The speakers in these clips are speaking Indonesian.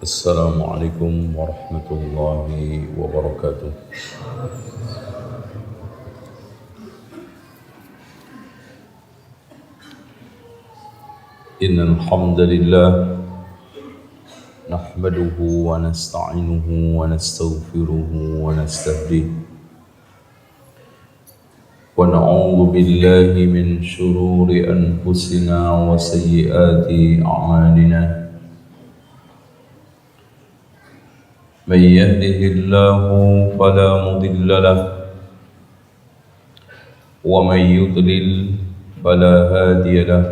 السلام عليكم ورحمة الله وبركاته. إن الحمد لله نحمده ونستعينه ونستغفره ونستهديه ونعوذ بالله من شرور أنفسنا وسيئات أعمالنا. من يهده الله فلا مضل له ومن يضلل فلا هادي له.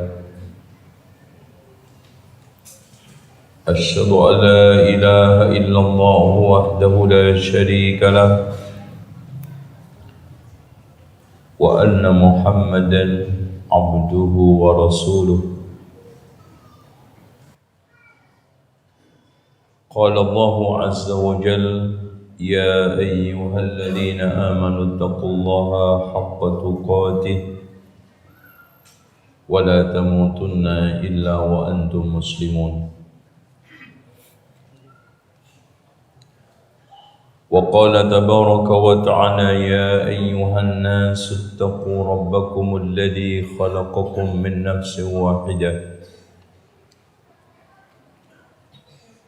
أشهد أن لا إله إلا الله وحده لا شريك له وأن محمدا عبده ورسوله. قال الله عز وجل: يا أيها الذين آمنوا اتقوا الله حق تقاته ولا تموتن إلا وأنتم مسلمون. وقال تبارك وتعالى: يا أيها الناس اتقوا ربكم الذي خلقكم من نفس واحدة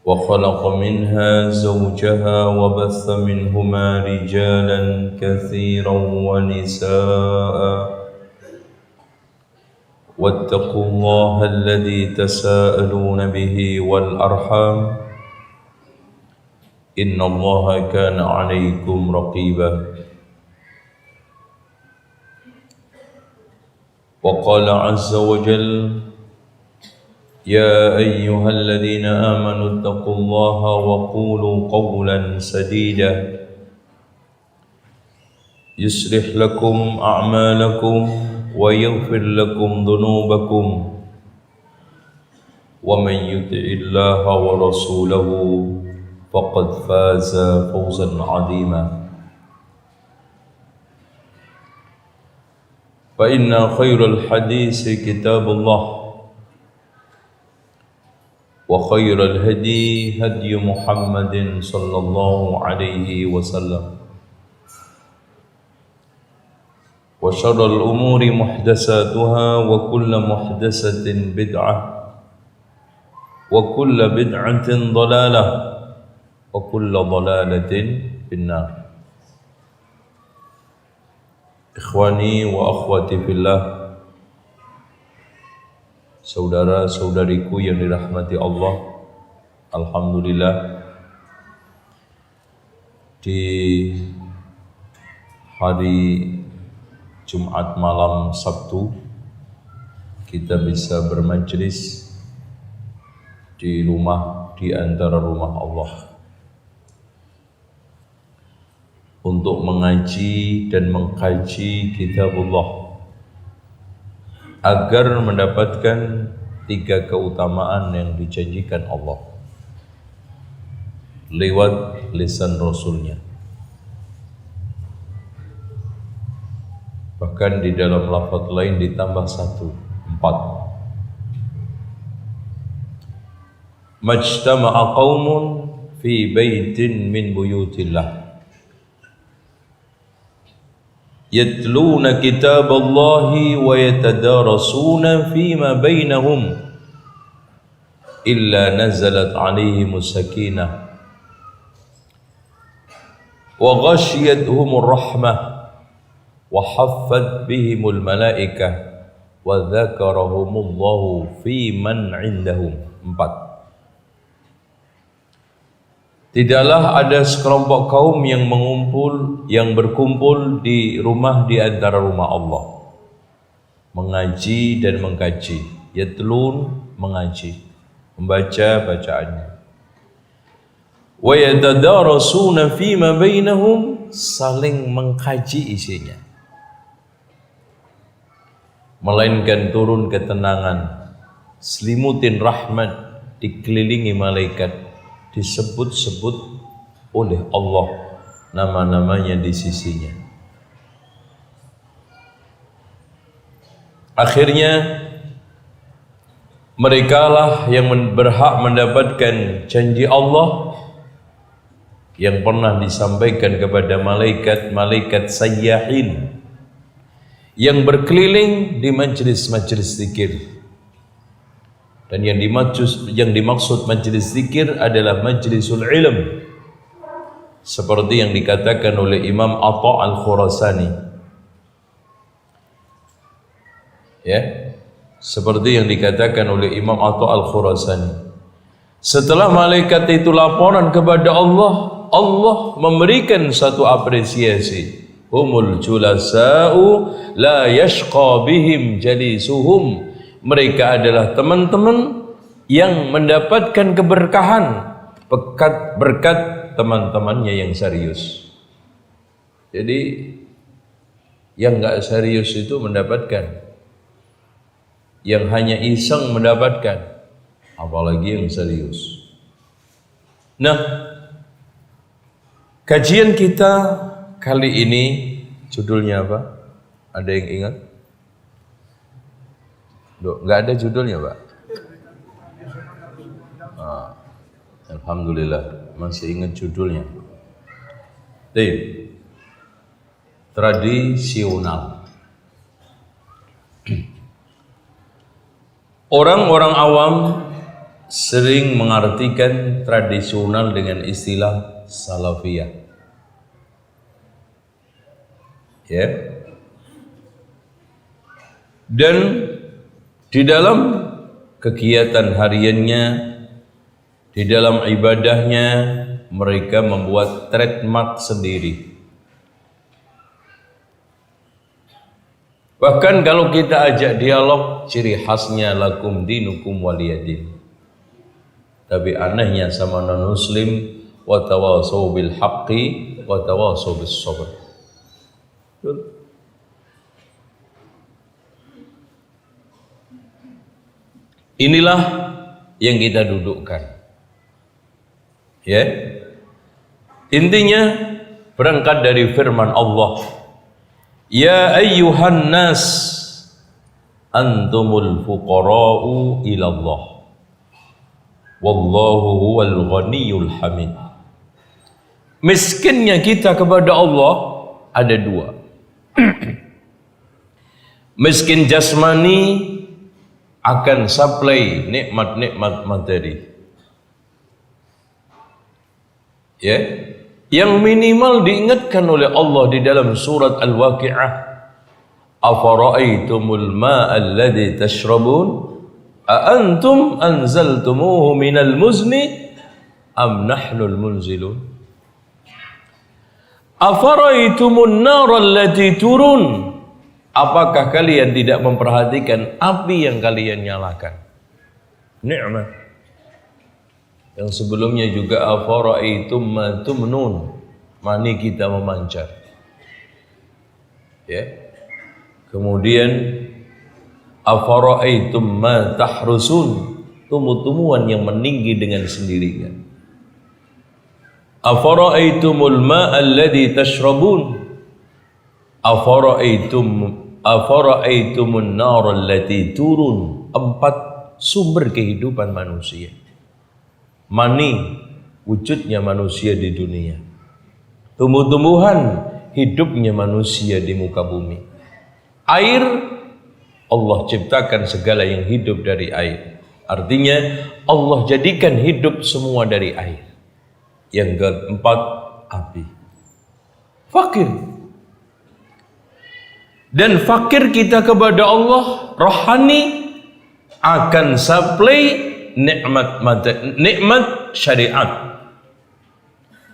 وخلق منها زوجها وبث منهما رجالا كثيرا ونساء واتقوا الله الذي تساءلون به والأرحام إن الله كان عليكم رقيبا. وقال عز وجل: يا أيها الذين آمنوا اتقوا الله وقولوا قولا سديدا يصلح لكم أعمالكم ويغفر لكم ذنوبكم ومن يطع الله ورسوله فقد فاز فوزا عظيما. فإن خير الحديث كتاب الله وخير الهدي هدي محمد صلى الله عليه وسلم وشر الأمور محدثاتها وكل محدثة بدعة وكل بدعة ضلالة وكل ضلالة في النار. Ikhwani wa akhwati fillah, saudara-saudariku yang dirahmati Allah, alhamdulillah di hari Jumat malam Sabtu kita bisa bermajlis di antara rumah Allah untuk mengaji dan mengkaji kitabullah agar mendapatkan 3 keutamaan yang dijanjikan Allah lewat lisan Rasulnya. Bahkan di dalam lafaz lain ditambah 1, 4. Majtama'a qaumun fi baitin min buyutillah yatluna kitaballahi wa yatadarasuna fima bainahum illa nazalat alaihimus sakinah wa ghashiyatuhumur rahmah wa haffat bihimul malaikah wa dzakarahumullahu fi man indahum. 4. Tidaklah ada sekelompok kaum yang berkumpul di antara rumah Allah, mengaji dan mengkaji. Yatlun, mengaji, membaca bacaannya. Wa yatadarasuna fima bainahum, saling mengkaji isinya. Melainkan turun ketenangan, selimutin rahmat, dikelilingi malaikat, disebut-sebut oleh Allah nama-namanya di sisinya. Akhirnya Merekalah yang berhak mendapatkan janji Allah yang pernah disampaikan kepada malaikat-malaikat sayyahin yang berkeliling di majelis-majelis zikir. Dan yang dimaksud majelis zikir adalah majlisul ilm, seperti yang dikatakan oleh Imam Atha al-Khurasani. Ya, seperti yang dikatakan oleh Imam Atha al-Khurasani. Setelah malaikat itu laporan kepada Allah, Allah memberikan satu apresiasi. Humul julasa'u la yashqa bihim jalisuhum. Mereka adalah teman-teman yang mendapatkan keberkahan berkat teman-temannya yang serius. Jadi yang enggak serius itu mendapatkan, yang hanya iseng mendapatkan, apalagi yang serius. Nah, kajian kita kali ini judulnya apa? Ada yang ingat? Enggak ada judulnya, Pak? Alhamdulillah masih ingat judulnya. Tradisional. Orang-orang awam sering mengartikan tradisional dengan istilah salafiyah. Ya. Dan di dalam kegiatan hariannya, di dalam ibadahnya, mereka membuat trademark sendiri. Bahkan kalau kita ajak dialog, ciri khasnya lakum dinukum waliyadin. Tapi anehnya sama non-muslim, wa tawassaw bil haqqi wa tawassaw bis sabr. Inilah yang kita dudukkan. Ya. Intinya berangkat dari firman Allah. Ya ayyuhan nas antumul fuqara'u ilallah. Wallahu huwal ghaniyul hamid. Miskinnya kita kepada Allah ada dua. Miskin jasmani akan supply nikmat-nikmat materi. Ya, yang minimal diingatkan oleh Allah di dalam surat Al-Waqi'ah. Afara'aitumul ma'a alladhi tashrabun a antum anzaltumuhu minal muzni am nahnul munzilun. Afara'aitumun nara allati turun. Apakah kalian tidak memperhatikan api yang kalian nyalakan? Nikmat. Yang sebelumnya juga afara'aitum ma tumnun. Mani kita memancar. Ya. Kemudian afara'aitum ma tahrusun. Tumbuh-tumbuhan yang meninggi dengan sendirinya. Afara'aitumul ma'a alladhi tashrabun. Afara'aitumun nar allati turun. 4 sumber kehidupan manusia. Mani, wujudnya manusia di dunia. Tumbuh-tumbuhan, hidupnya manusia di muka bumi. Air, Allah ciptakan segala yang hidup dari air. Artinya Allah jadikan hidup semua dari air. Yang keempat, api. Fakir. Dan fakir kita kepada Allah rohani akan supply nikmat syariat.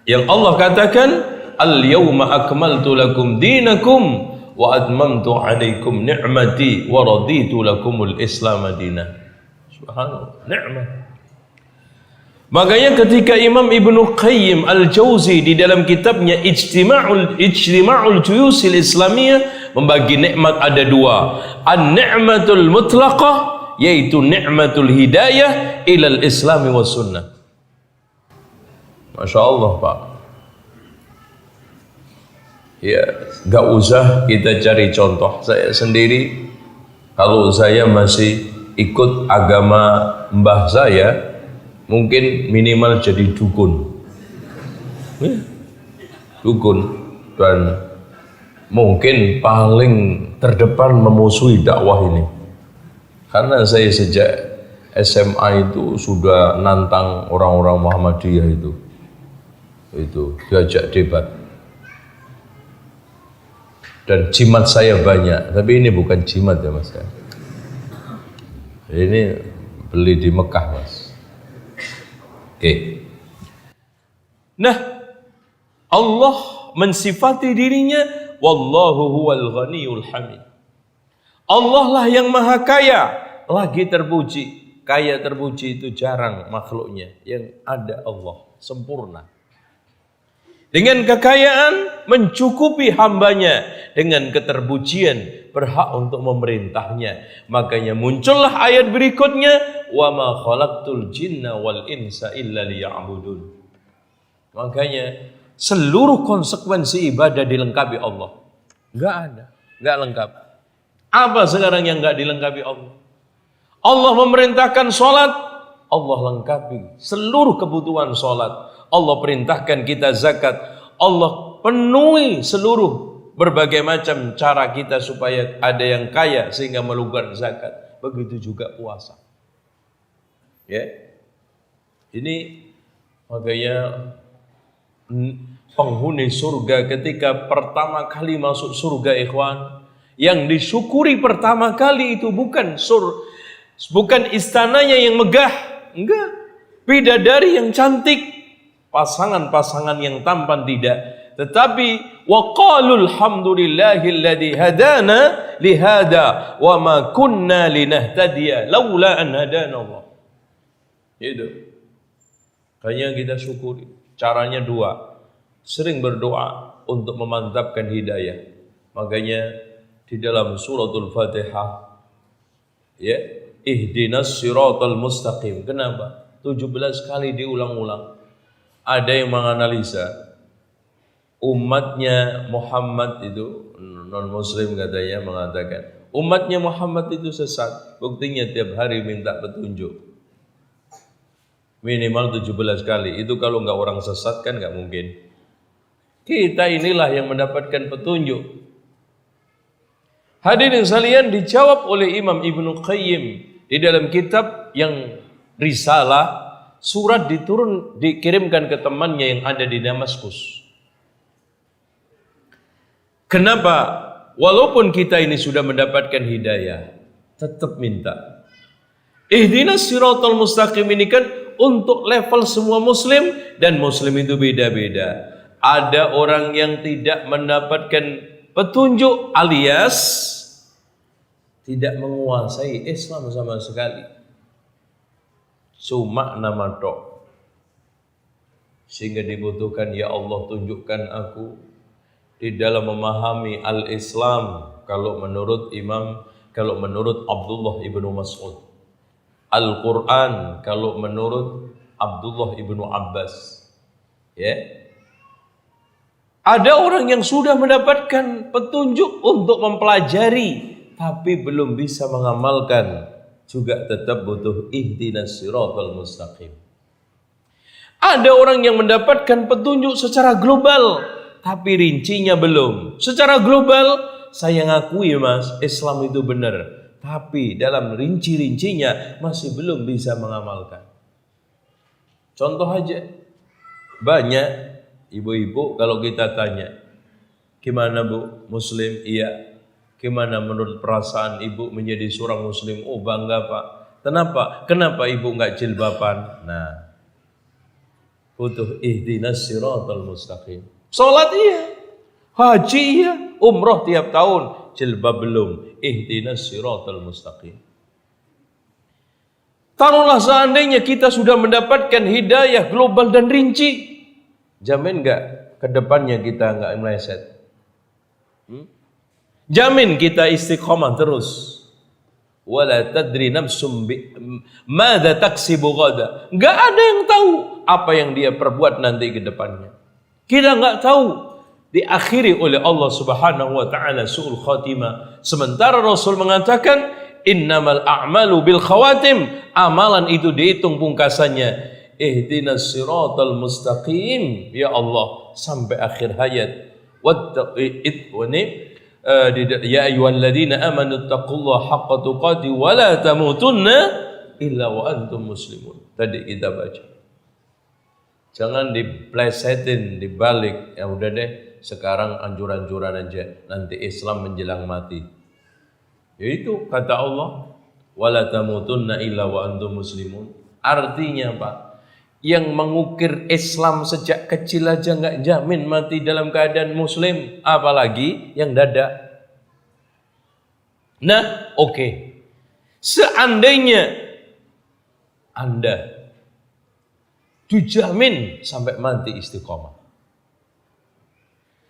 Yang Allah katakan, al-yawma akmaltu lakum dinakum wa atmamtu alaikum ni'mati wa raditu lakumul islam madinah. Subhanallah, nikmat. Makanya ketika Imam Ibnu Qayyim Al-Jauzi di dalam kitabnya Ijtima'ul Juyusil Islamiyah membagi nikmat ada 2. An-ni'matul mutlaqah, yaitu nikmatul hidayah ilal islami was sunnah. Masya Allah, Pak. Ya, gak usah kita cari contoh. Saya sendiri, kalau saya masih ikut agama mbah saya, mungkin minimal jadi dukun. Dukun, dan mungkin paling terdepan memusuhi dakwah ini. Karena saya sejak SMA itu sudah nantang orang-orang Muhammadiyah itu diajak debat. Dan jimat saya banyak, tapi ini bukan jimat ya Mas. Ini beli di Mekah Mas. Oke. Nah, Allah mensifati dirinya, wallahu huwal ghaniyul hamid. Allah lah yang maha kaya, lagi terpuji. Kaya terpuji itu jarang makhluknya, yang ada Allah sempurna. Dengan kekayaan mencukupi hambanya, dengan keterpujian berhak untuk memerintahnya. Makanya muncullah ayat berikutnya, wa ma khalaqtul jinna wal insa illa liya'budun. Makanya seluruh konsekuensi ibadah dilengkapi Allah. Enggak ada, enggak lengkap. Apa sekarang yang enggak dilengkapi Allah? Allah memerintahkan sholat, Allah lengkapi seluruh kebutuhan sholat. Allah perintahkan kita zakat, Allah penuhi seluruh berbagai macam cara kita supaya ada yang kaya sehingga meluangkan zakat. Begitu juga puasa. Ya, ini makanya penghuni surga ketika pertama kali masuk surga, ikhwan, yang disyukuri pertama kali itu bukan istananya yang megah, enggak, bidadari yang cantik, pasangan-pasangan yang tampan, tidak, tetapi waqalul hamdulillahilladzi hadana lihada wa ma kunna linahtadiya laula an hadana Allah. Itu kayaknya kita syukuri. Caranya dua, sering berdoa untuk memantapkan hidayah. Makanya di dalam suratul Fatihah, ya, ihdinas siratal mustaqim. Kenapa? 17 kali diulang-ulang. Ada yang menganalisa umatnya Muhammad itu, non-muslim katanya, mengatakan umatnya Muhammad itu sesat. Buktinya tiap hari minta petunjuk minimal 17 kali. Itu kalau nggak orang sesat kan nggak mungkin. Kita inilah yang mendapatkan petunjuk. Hadirin sekalian, dijawab oleh Imam Ibnu Qayyim di dalam kitab yang Risalah. Surat dikirimkan ke temannya yang ada di Damaskus. Kenapa? Walaupun kita ini sudah mendapatkan hidayah, tetap minta. Ihdinas siratal mustaqim ini kan untuk level semua muslim, dan muslim itu beda-beda. Ada orang yang tidak mendapatkan petunjuk alias tidak menguasai Islam sama sekali. Cuma nama tok, sehingga dibutuhkan, ya Allah tunjukkan aku di dalam memahami al-Islam kalau menurut Abdullah ibnu Mas'ud, Al-Quran kalau menurut Abdullah ibnu Abbas. Ya, ada orang yang sudah mendapatkan petunjuk untuk mempelajari tapi belum bisa mengamalkan, juga tetap butuh ihdinas siratal mustaqim. Ada orang yang mendapatkan petunjuk secara global, tapi rincinya belum. Secara global, saya ngakui Mas, Islam itu benar, tapi dalam rinci-rincinya masih belum bisa mengamalkan. Contoh aja, banyak ibu-ibu kalau kita tanya, gimana Bu, muslim? Iya. Gimana menurut perasaan ibu menjadi seorang muslim? Oh bangga Pak. Kenapa? Kenapa ibu nggak jilbaban? Nah, butuh ihdinas siratal mustaqim. Salat iya, haji iya, umroh tiap tahun, jilbab belum. Ihdinas siratal mustaqim. Taruhlah seandainya kita sudah mendapatkan hidayah global dan rinci, jamin nggak kedepannya kita nggak meleset? Jamin kita istiqomah terus. Wala tadri nafsum madza taksibu ghada. Enggak ada yang tahu apa yang dia perbuat nanti ke depannya. Kita enggak tahu. Diakhiri oleh Allah Subhanahu wa taala su'ul khatimah. Sementara Rasul mengatakan Innamal a'malu bil khawatim. Amalan itu dihitung pungkasannya. Ihdinas siratal mustaqim. Ya Allah, sampai akhir hayat. Ya ayyuhalladzina amanu taqullaha haqqa tuqatih wa la tamutunna illa wa antum muslimun. Tadi kita baca. Jangan diplesetin, dibalik. Ya udah deh, sekarang anjur-anjuran aja. Nanti Islam menjelang mati. Yaitu kata Allah, wala tamutunna illa wa antum muslimun. Artinya Pak, yang mengukir Islam sejak kecil aja nggak jamin mati dalam keadaan muslim, apalagi yang dada. Nah, oke. Seandainya Anda dijamin sampai mati istiqomah.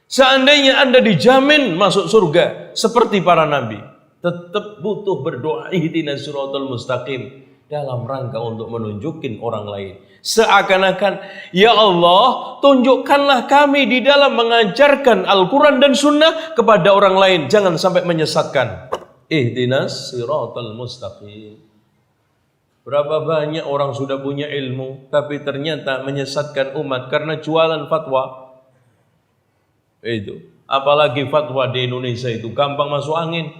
Seandainya Anda dijamin masuk surga seperti para nabi, tetap butuh berdoa ihdinas siratal mustaqim dalam rangka untuk menunjukin orang lain. Seakan-akan, ya Allah, tunjukkanlah kami di dalam mengajarkan Al-Quran dan Sunnah kepada orang lain. Jangan sampai menyesatkan. Ihdinas siratal mustaqim. Berapa banyak orang sudah punya ilmu, tapi ternyata menyesatkan umat karena jualan fatwa. Itu. Apalagi fatwa di Indonesia itu gampang masuk angin.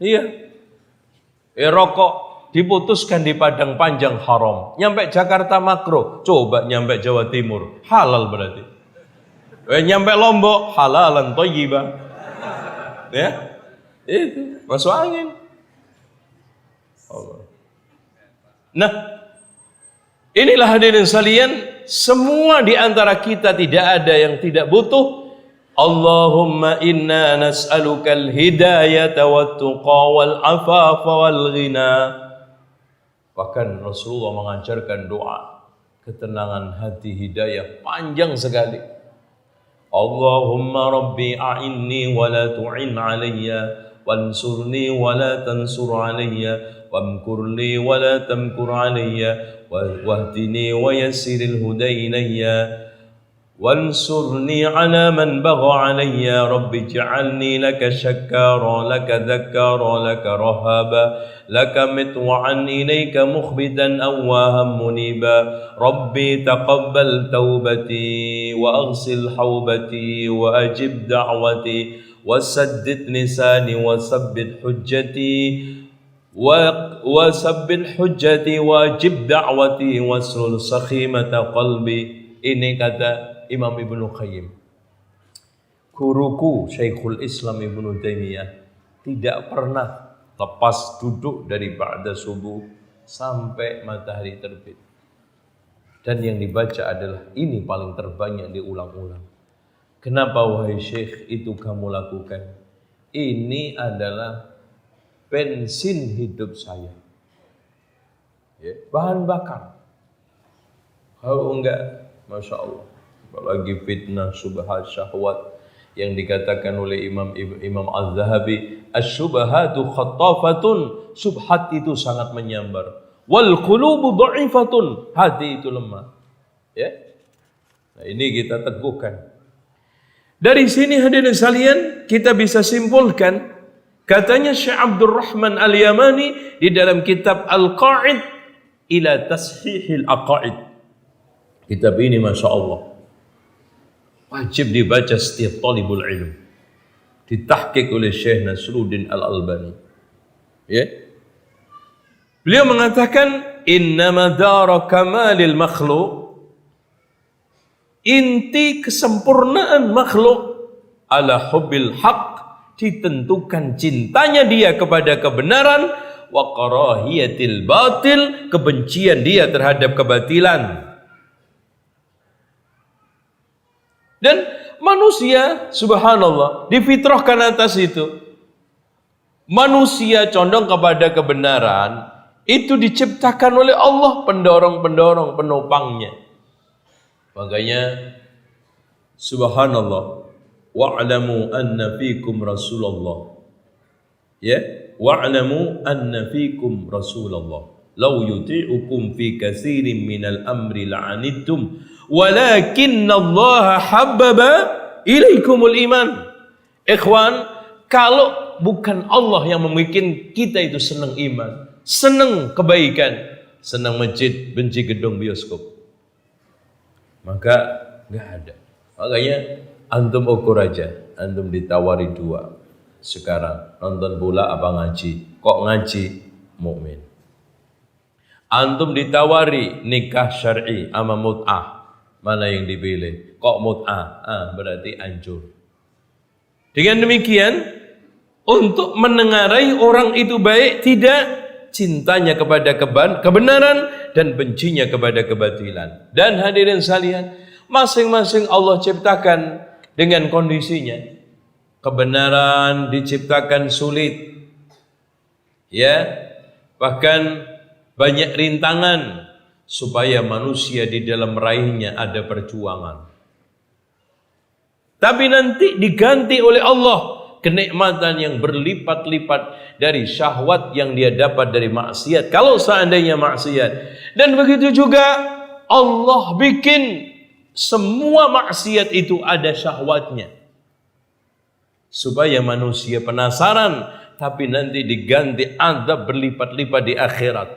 Iya. Rokok diputuskan di Padang Panjang haram, nyampe Jakarta makruh, coba nyampe Jawa Timur halal berarti. Nyampe Lombok halalan thayyibah. Ya, itu masuk angin. Allah. Nah, inilah hadirin sekalian, semua di antara kita tidak ada yang tidak butuh. Allahumma inna nas'alukal hidayata wat tuqa wal afafa wal ghina. Bahkan Rasulullah mengajarkan doa ketenangan hati, hidayah panjang sekali. Allahumma rabbi a'inni wa la tu'in alayya wansurni wa la tansur alayya wamkurli wa la tamkur alayya wahdini wa yassiril huda ilayya wansurni ala man bagha alayya rabbi ij'alni laka shakkara laka dhakkara laka rahaba laka mitwa'an ilayka mukhbitan awwahan muniba rabbi taqabbal tawbati wa aghsil hawbati wa ajib da'wati wa saddid lisani wa sabbit hujjati wa sabbit hujjati wa ajib da'wati waslul sakhimata qalbi. Ini kata Imam Ibnu Qayyim. Guruku Syekhul Islam Ibnu Taimiyah tidak pernah lepas duduk dari ba'da subuh sampai matahari terbit. Dan yang dibaca adalah ini paling terbanyak diulang-ulang. Kenapa wahai Syekh itu kamu lakukan? Ini adalah bensin hidup saya. Ya, bahan bakar. Kalau enggak, Masya Allah. Apalagi fitnah, subhat, syahwat yang dikatakan oleh Imam Az-Zahabi, asy-syubhatu khattafatun, subhat itu sangat menyambar. Wal qulubu dha'ifatun, hati itu lemah. Ya. Nah, ini kita teguhkan. Dari sini hadirin sekalian, kita bisa simpulkan katanya Syekh Abdurrahman Al-Yamani di dalam kitab Al-Qa'id ila Tashihil Aqaid. Kitab ini Masya Allah wajib dibaca setiap talibul ilm. Ditahqiq oleh Syekh Nasruddin Al-Albani. Ya. Beliau mengatakan innama dara kamalil makhluq, inti kesempurnaan makhluk ala hubbil haq, ditentukan cintanya dia kepada kebenaran, wa karahiyatil batil, kebencian dia terhadap kebatilan. Dan manusia, subhanallah, difitrahkan atas itu. Manusia condong kepada kebenaran, itu diciptakan oleh Allah, pendorong-pendorong, penopangnya. Makanya, subhanallah, wa'lamu anna fikum Rasulullah. Ya, wa'lamu anna fikum Rasulullah. Lau yuti'ukum fi katsirin minal amri la'anittum walakinna Allah habbaba ilaikumul iman. Ikhwan, kalau bukan Allah yang membuat kita itu senang iman, senang kebaikan, senang masjid, benci gedung bioskop. Maka nggak ada. Makanya antum ukur aja, antum ditawari dua. Sekarang nonton bola apa ngaji? Kok ngaji? Mukmin. Antum ditawari nikah syar'i sama mut'ah, mana yang dipilih? Kok mut'ah? Berarti hancur. Dengan demikian, untuk menengarai orang itu baik, tidak cintanya kepada kebenaran dan bencinya kepada kebatilan. Dan hadirin sekalian, masing-masing Allah ciptakan dengan kondisinya. Kebenaran diciptakan sulit, ya, bahkan banyak rintangan supaya manusia di dalam meraihnya ada perjuangan. Tapi nanti diganti oleh Allah kenikmatan yang berlipat-lipat dari syahwat yang dia dapat dari maksiat, kalau seandainya maksiat. Dan begitu juga Allah bikin semua maksiat itu ada syahwatnya, supaya manusia penasaran, tapi nanti diganti azab berlipat-lipat di akhirat.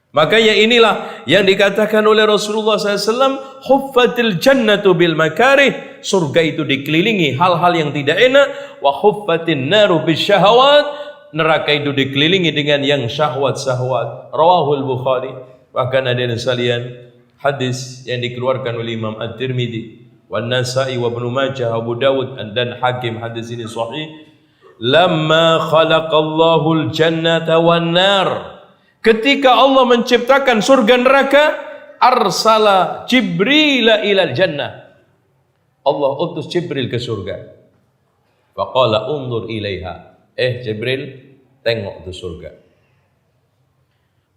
Makanya inilah yang dikatakan oleh Rasulullah SAW, huffatil jannatu bil makarih, surga itu dikelilingi hal-hal yang tidak enak, wa huffatin naru bis syahawat, neraka itu dikelilingi dengan yang syahwat-syahwat. Rawahul Bukhari. Bahkan ada yang sekalian, hadis yang dikeluarkan oleh Imam At-Tirmidzi, wan Nasa'i wa Ibnu Majah, Abu Dawud dan Hakim, hadis ini sahih. Lamma khalaqallahu al-jannata wan nar, ketika Allah menciptakan surga neraka, arsala Jibril ilal jannah, Allah utus Jibril ke surga. Faqala undur ilaiha, Jibril, tengok tu surga.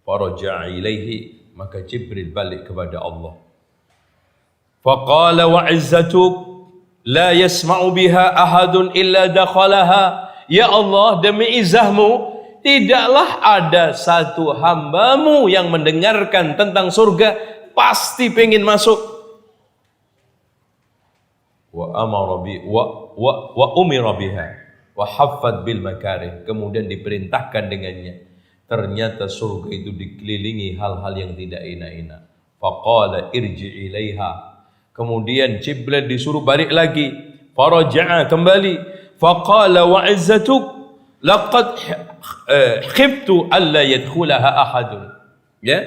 Faraja'a ilaihi, maka Jibril balik kepada Allah. Faqala wa izzatuk la yasma'u biha ahadun illa dakhalaha. Ya Allah, demi izahmu, tidaklah ada satu hambamu yang mendengarkan tentang surga pasti pengen masuk. Wa amara bi wa umira biha wa haffat bil makarih, kemudian diperintahkan dengannya. Ternyata surga itu dikelilingi hal-hal yang tidak enak-enak. Faqala irji ilaiha, kemudian Jibril disuruh balik lagi. Faraja'a, kembali. Faqala wa izzatuk laqad khiftu alla yadkhulaha ahadun. Ya,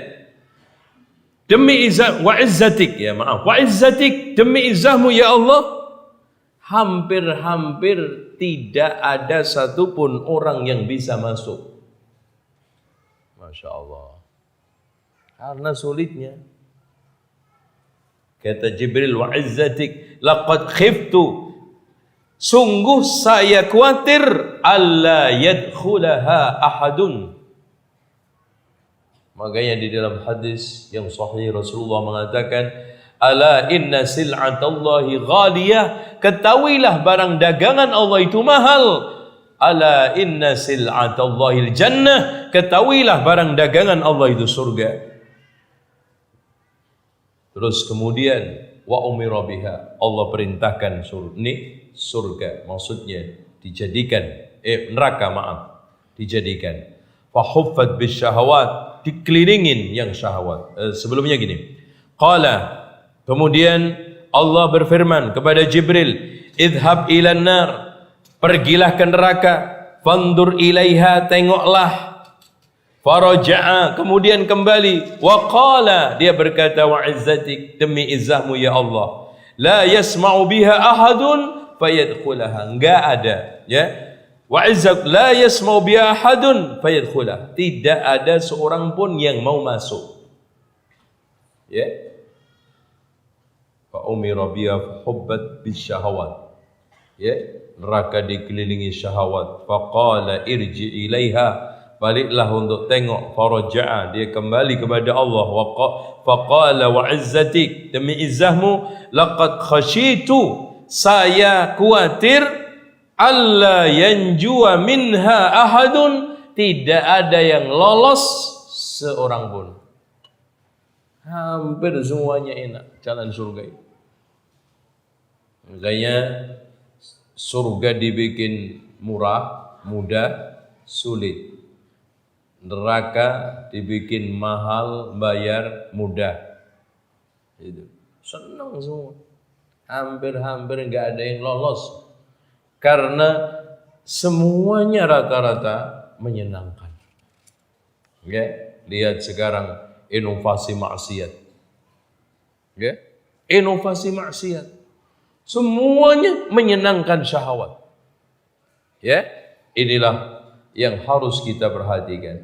demi izzah wa izzatik, ya maaf, wa izzatik, demi izzahmu ya Allah, hampir-hampir tidak ada satupun orang yang bisa masuk. Masya Allah, karena sulitnya. Kata Jibril, wa izzatik laqad khiftu, sungguh saya khawatir alla yadkhulaha ahadun. Makanya di dalam hadis yang sahih Rasulullah mengatakan, ala inna sil'atallahi ghaliyah, ketahuilah barang dagangan Allah itu mahal. Ala inna sil'atallahi jannah, ketahuilah barang dagangan Allah itu surga. Terus kemudian wa umira biha, Allah perintahkan surga, maksudnya dijadikan neraka, maaf, dijadikan. Fa huffat bis syahawat, dikelilingin yang syahwat. Sebelumnya gini, qala, kemudian Allah berfirman kepada Jibril, idhab ilan nar, pergilah ke neraka, fandur ilaiha, tengoklah. Faraja'a, kemudian kembali. Wa qala, dia berkata, wa izzatik, demi izzahmu ya Allah, la yasma'u biha ahadun fayadkhulaha, enggak ada, ya. Wa izzak la yasma'u biha ahadun fayadkhulaha, tidak ada seorang pun yang mau masuk, ya. Fa umira biha hubbat bisyahawat, ya, neraka dikelilingi syahwat. Faqala irji ilaiha, baliklah untuk tengok. Faraja'a, dia kembali kepada Allah. Faqala wa izzatik, demi izzahmu, laqad khasyitu, saya khawatir, alla yanjua minha ahadun, tidak ada yang lolos seorang pun. Hampir semuanya enak jalan surga itu. Makanya surga dibikin murah, mudah, sulit. Neraka dibikin mahal, bayar mudah. Itu senang semua. Hampir-hampir nggak ada yang lolos karena semuanya rata-rata menyenangkan. Ya, lihat sekarang inovasi maksiat. Ya, inovasi maksiat. Semuanya menyenangkan syahwat. Ya, inilah yang harus kita perhatikan.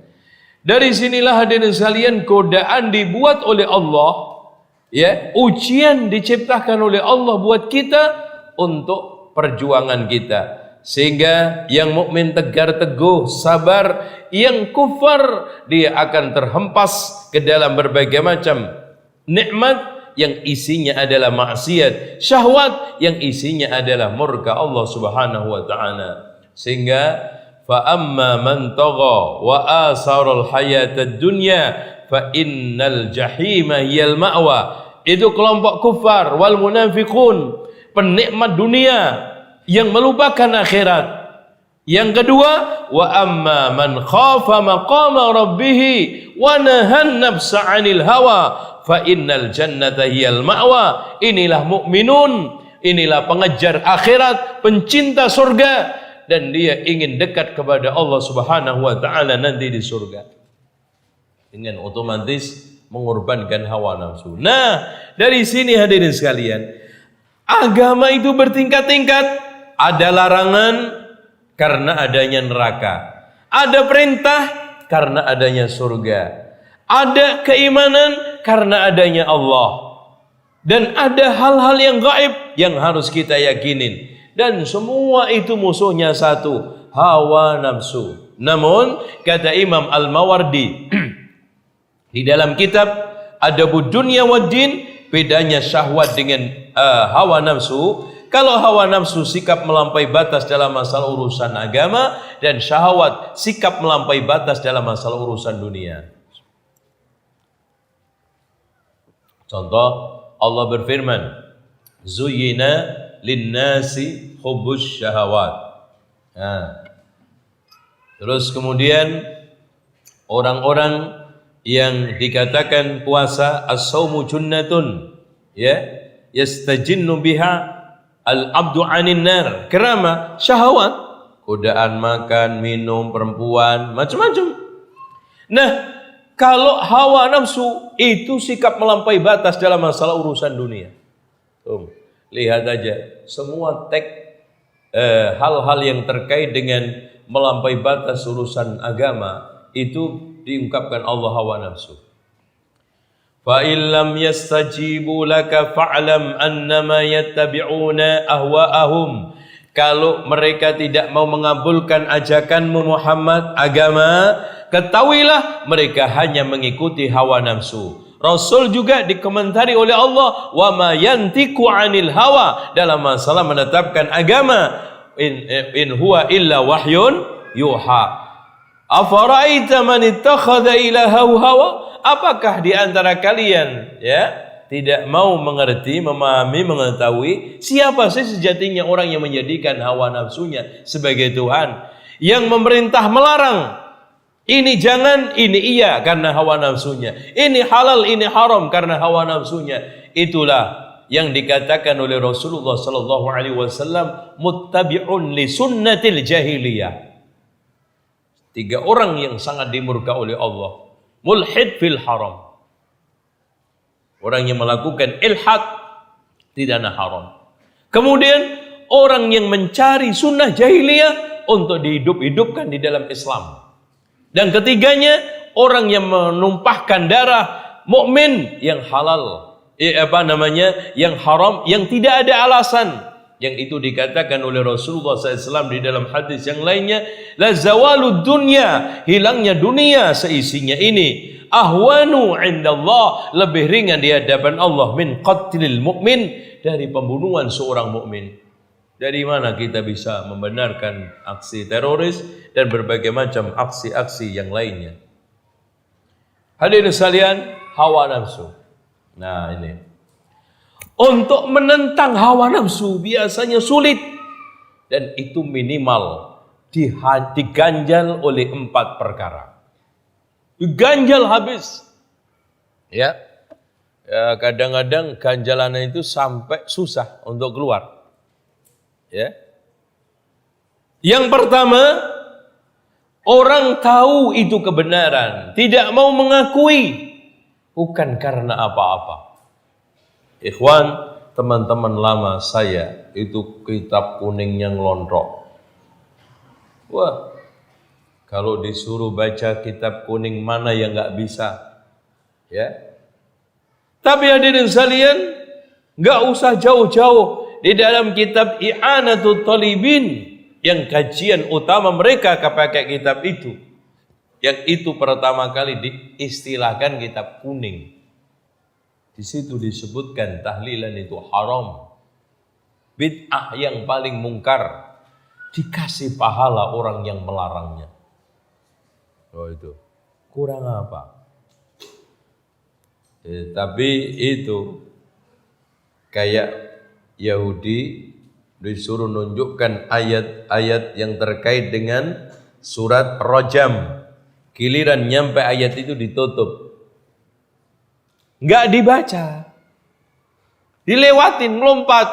Dari sinilah hadirin sekalian godaan dibuat oleh Allah. Ya, ujian diciptakan oleh Allah buat kita untuk perjuangan kita. Sehingga yang mukmin tegar teguh, sabar, yang kufar dia akan terhempas ke dalam berbagai macam nikmat yang isinya adalah maksiat, syahwat yang isinya adalah murka Allah Subhanahu wa taala. Sehingga fa amma man tagha wa asarul hayatad dunya fa innal jahima hiyal ma'wa. Itu kelompok kufar wal munafiqun, penikmat dunia yang melupakan akhirat. Yang kedua, wa amma man khafa maqama rabbih wa nahan nafsa 'anil hawa fa innal jannata hiyal ma'wa. Inilah mukminun, inilah pengejar akhirat, pencinta surga, dan dia ingin dekat kepada Allah Subhanahu wa taala nanti di surga. Dengan otomatis mengorbankan hawa nafsu. Nah, dari sini hadirin sekalian, agama itu bertingkat-tingkat. Ada larangan karena adanya neraka. Ada perintah karena adanya surga. Ada keimanan karena adanya Allah. Dan ada hal-hal yang gaib yang harus kita yakinin. Dan semua itu musuhnya satu, hawa nafsu. Namun kata Imam Al-Mawardi di dalam kitab Adabud Dunya wad Din, bedanya syahwat dengan hawa nafsu. Kalau hawa nafsu sikap melampaui batas dalam masalah urusan agama, dan syahwat sikap melampaui batas dalam masalah urusan dunia. Contoh, Allah berfirman, Zuyyina linnasi hubbus syahawat. Nah, terus kemudian orang-orang yang dikatakan puasa as-saumu junnatun, ya, yastajinnu biha al-abdu 'anin nar. Kenapa? Syahwat, godaan makan, minum, perempuan, macam-macam. Nah, kalau hawa nafsu itu sikap melampaui batas dalam masalah urusan dunia. Lihat aja semua hal-hal yang terkait dengan melampaui batas urusan agama itu diungkapkan Allah hawa nafsu. Fa illam yastajibu laka fa'lam annama yattabi'una ahwa'ahum. Kalau mereka tidak mau mengabulkan ajakanmu Muhammad agama, ketahuilah mereka hanya mengikuti hawa nafsu. Rasul juga dikomentari oleh Allah, wa ma yantiqu 'anil hawa, dalam masalah menetapkan agama, in huwa illa wahyun yuha. Afara'aita man ittakhadha ilahahu hawa? Apakah di antara kalian tidak mau mengerti, memahami, mengetahui siapa sih sejatinya orang yang menjadikan hawa nafsunya sebagai Tuhan, yang memerintah melarang ini jangan, ini iya karena hawa nafsunya, ini halal, ini haram karena hawa nafsunya. Itulah yang dikatakan oleh Rasulullah sallallahu alaihi wasallam muttabi'un li sunnatil jahiliyah. 3 orang yang sangat dimurka oleh Allah. Mulhid fil haram, orang yang melakukan ilhad tidaklah haram. Kemudian orang yang mencari sunnah jahiliyah untuk dihidup-hidupkan di dalam Islam. Dan ketiganya orang yang menumpahkan darah mukmin yang halal, yang haram, yang tidak ada alasan. Yang itu dikatakan oleh Rasulullah SAW di dalam hadis yang lainnya, la zawalud dunya, hilangnya dunia seisinya ini, ahwanu indallah, lebih ringan di hadapan Allah, min qatlil mu'min, dari pembunuhan seorang mukmin. Dari mana kita bisa membenarkan aksi teroris dan berbagai macam aksi-aksi yang lainnya? Hadirin sekalian, hawa nafsu. Nah, ini untuk menentang hawa nafsu biasanya sulit, dan itu minimal diganjal oleh 4 perkara. Diganjal habis. Ya. Ya, kadang-kadang ganjalannya itu sampai susah untuk keluar. Ya. Yang pertama, orang tahu itu kebenaran, tidak mau mengakui, bukan karena apa-apa. Ikhwan, teman-teman lama saya, itu kitab kuning yang lontrok. Wah, kalau disuruh baca kitab kuning mana yang nggak bisa, ya. Tapi hadirin sekalian, nggak usah jauh-jauh di dalam kitab I'anatul Talibin yang kajian utama mereka pakai kitab itu. Yang itu pertama kali diistilahkan kitab kuning. Di situ disebutkan tahlilan itu haram. Bid'ah yang paling mungkar, dikasih pahala orang yang melarangnya. Oh itu, kurang apa? Tapi itu kayak Yahudi disuruh nunjukkan ayat-ayat yang terkait dengan surat Rajam. Giliran nyampe ayat itu ditutup. Enggak dibaca. Dilewatin, ngelompat.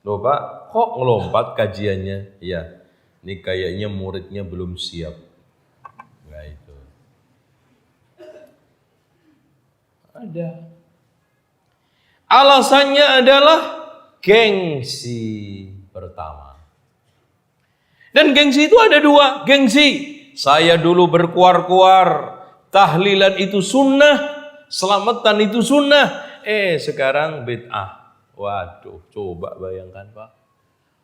Loh Pak, kok ngelompat kajiannya? Iya, ini kayaknya muridnya belum siap. Nah itu. Ada. Alasannya adalah gengsi pertama. Dan gengsi itu ada 2. Gengsi, saya dulu berkuar-kuar, tahlilan itu sunnah, selamatan itu sunnah. Sekarang bid'ah. Waduh, coba bayangkan Pak.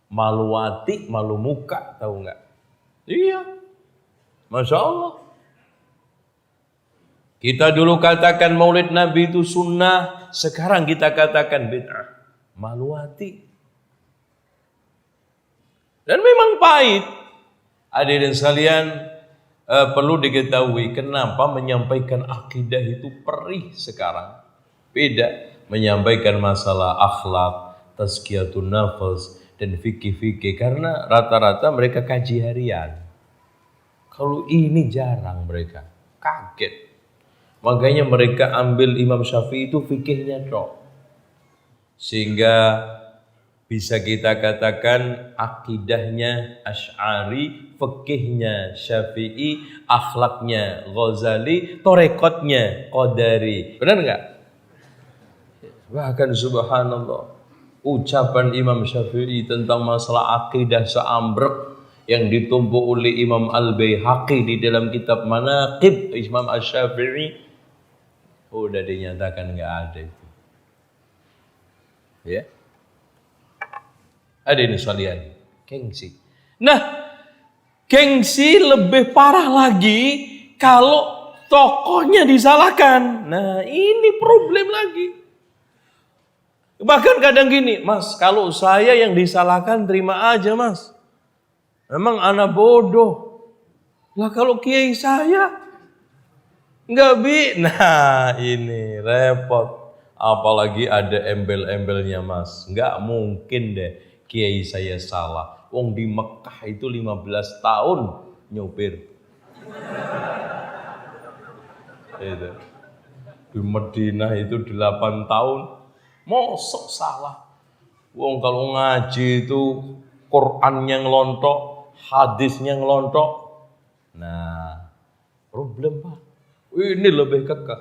Malu hati, malu muka, tahu nggak? Iya. Masya Allah. Kita dulu katakan maulid Nabi itu sunnah, sekarang kita katakan bid'ah. Malu hati. Dan memang pahit. Hadirin sekalian, perlu diketahui kenapa menyampaikan akidah itu perih sekarang. Beda menyampaikan masalah akhlak, tazkiyatun nafas, dan fikih-fikih. Karena rata-rata mereka kaji harian. Kalau ini jarang mereka. Kaget. Makanya mereka ambil Imam Syafi'i itu fikihnya tok. Sehingga bisa kita katakan akidahnya Asy'ari, fikihnya Syafi'i, akhlaknya Ghazali, torekotnya Qadari. Benar enggak? Bahkan subhanallah, ucapan Imam Syafi'i tentang masalah akidah seambrek yang ditumpuk oleh Imam Al-Baihaqi di dalam kitab Manaqib Imam Asy-Syafi'i, udah dinyatakan enggak ada itu. Ya. Ada ini sekalian, gengsi. Nah, gengsi lebih parah lagi kalau tokohnya disalahkan. Nah, ini problem lagi. Bahkan kadang gini, Mas, kalau saya yang disalahkan terima aja, Mas. Memang anak bodoh. Lah kalau kiai saya enggak Nah, ini repot. Apalagi ada embel-embelnya, Mas. Enggak mungkin deh kiai saya salah. Wong di Mekah itu 15 tahun nyopir. Itu. Di Madinah itu 8 tahun. Mosok salah. Wong kalau ngaji itu Qur'annya ngelontok, hadisnya ngelontok. Nah, problem Pak. Ini lebih kekeh.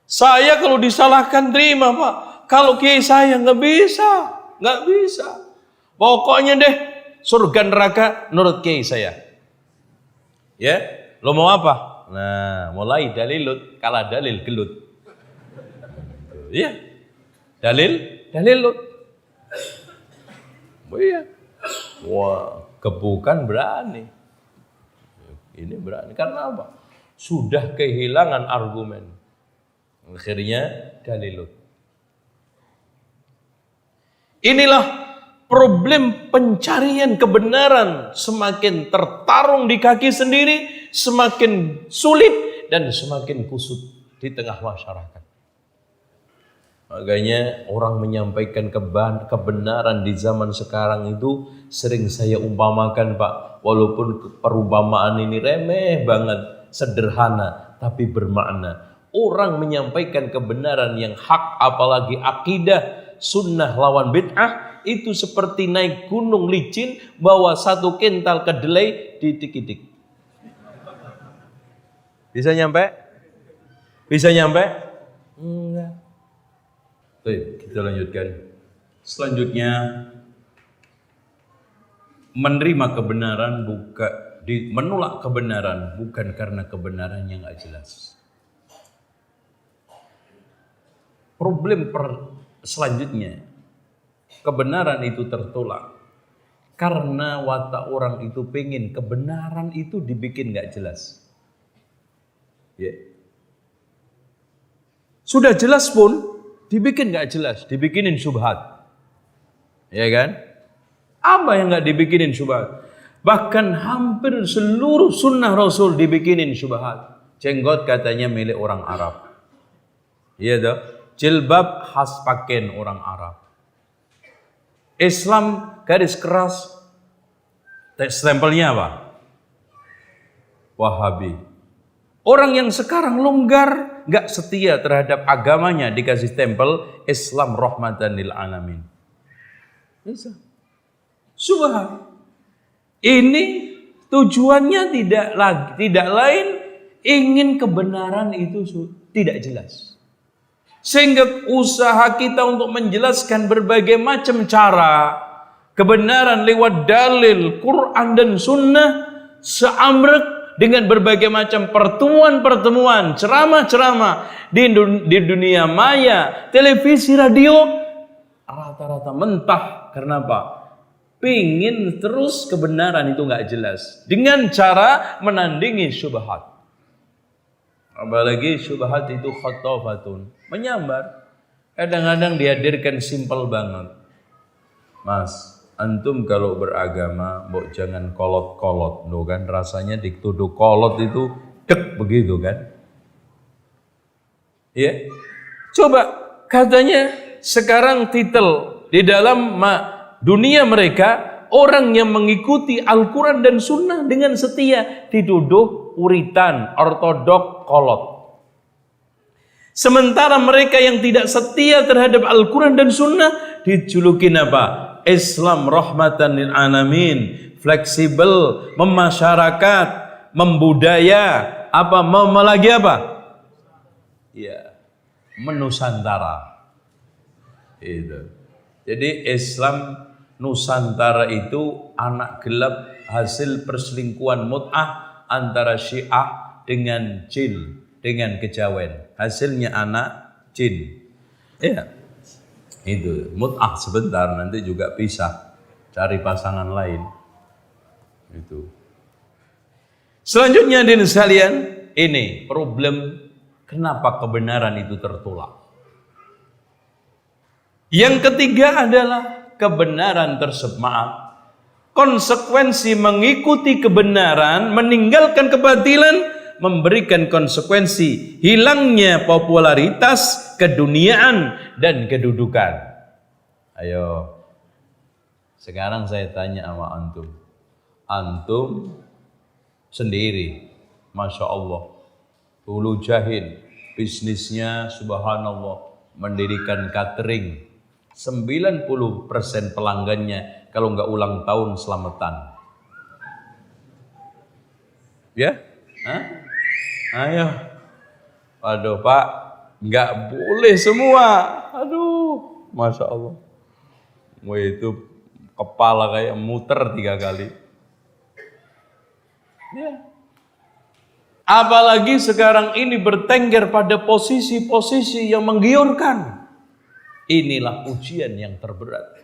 Saya kalau disalahkan terima Pak. Kalau kiai saya nggak bisa. Pokoknya deh surga neraka menurut kiai saya. Ya, lo mau apa? Nah, mulai dalilut, kalah dalil gelut. Iya, dalilut. Oh iya. Wah, kebukan berani. Ini berani karena apa? Sudah kehilangan argumen. Akhirnya dalilut. Inilah problem pencarian kebenaran, semakin tertarung di kaki sendiri, semakin sulit dan semakin kusut di tengah masyarakat. Makanya orang menyampaikan kebenaran di zaman sekarang itu sering saya umpamakan, Pak, walaupun perumpamaan ini remeh banget, sederhana tapi bermakna. Orang menyampaikan kebenaran yang hak, apalagi akidah sunnah lawan bid'ah, itu seperti naik gunung licin bawa 1 kintal kedelai didik-idik. Bisa nyampe? Bisa nyampe? Enggak. Baik, kita lanjutkan. Selanjutnya, menerima kebenaran menolak kebenaran bukan karena kebenaran yang nggak jelas. Problem selanjutnya, kebenaran itu tertolak karena watak orang itu pengen kebenaran itu dibikin nggak jelas. Ya. Sudah jelas pun dibikin nggak jelas, dibikinin syubhat, ya kan? Apa yang nggak dibikinin syubhat? Bahkan hampir seluruh sunnah Rasul dibikinin syubhat. Jenggot katanya milik orang Arab, iya toh? Jilbab khas pakaian orang Arab. Islam garis keras, stempelnya apa? Wahabi. Orang yang sekarang longgar, gak setia terhadap agamanya, dikasih stempel Islam rahmatan lil alamin. Bisa. Subhan. Ini tujuannya tidak lain ingin kebenaran itu tidak jelas. Sehingga usaha kita untuk menjelaskan berbagai macam cara kebenaran lewat dalil Quran dan Sunnah seamrek dengan berbagai macam pertemuan-pertemuan, ceramah-ceramah di dunia maya, televisi, radio, rata-rata mentah. Karena apa? Pingin terus kebenaran itu nggak jelas dengan cara menandingi syubhat. Apalagi syubhat itu khatafatun, menyambar. Kadang-kadang dihadirkan simpel banget. Mas, antum kalau beragama, mbok jangan kolot-kolot, no kan? Rasanya dituduh kolot itu dek begitu kan? Ya, coba katanya sekarang titel di dalam dunia mereka orang yang mengikuti Al-Quran dan Sunnah dengan setia dituduh uritan, ortodok, kolot. Sementara mereka yang tidak setia terhadap Al-Quran dan Sunnah dijulukin apa? Islam rahmatan lil alamin, fleksibel, memasyarakat, membudaya, lagi apa? Ya, menusantara. Itu. Jadi Islam Nusantara itu anak gelap hasil perselingkuhan mut'ah antara Syiah dengan jin, dengan kejawen. Hasilnya anak jin. Ya. Itu mut'ah sebentar, nanti juga pisah, cari pasangan lain. Itu. Selanjutnya hadirin sekalian, ini problem kenapa kebenaran itu tertolak. Yang ketiga adalah kebenaran tersebut, konsekuensi mengikuti kebenaran, meninggalkan kebatilan, memberikan konsekuensi hilangnya popularitas, keduniaan, dan kedudukan. Ayo, sekarang saya tanya sama antum. Antum sendiri, Masya Allah, hulu jahil, bisnisnya subhanallah, mendirikan catering, 90% pelanggannya kalau nggak ulang tahun selamatan. Ya? Hah? Ayo. Aduh Pak, nggak boleh semua. Aduh, Masya Allah. Wah itu kepala kayak muter 3 kali. Ya. Apalagi sekarang ini bertengger pada posisi-posisi yang menggiurkan. Inilah ujian yang terberat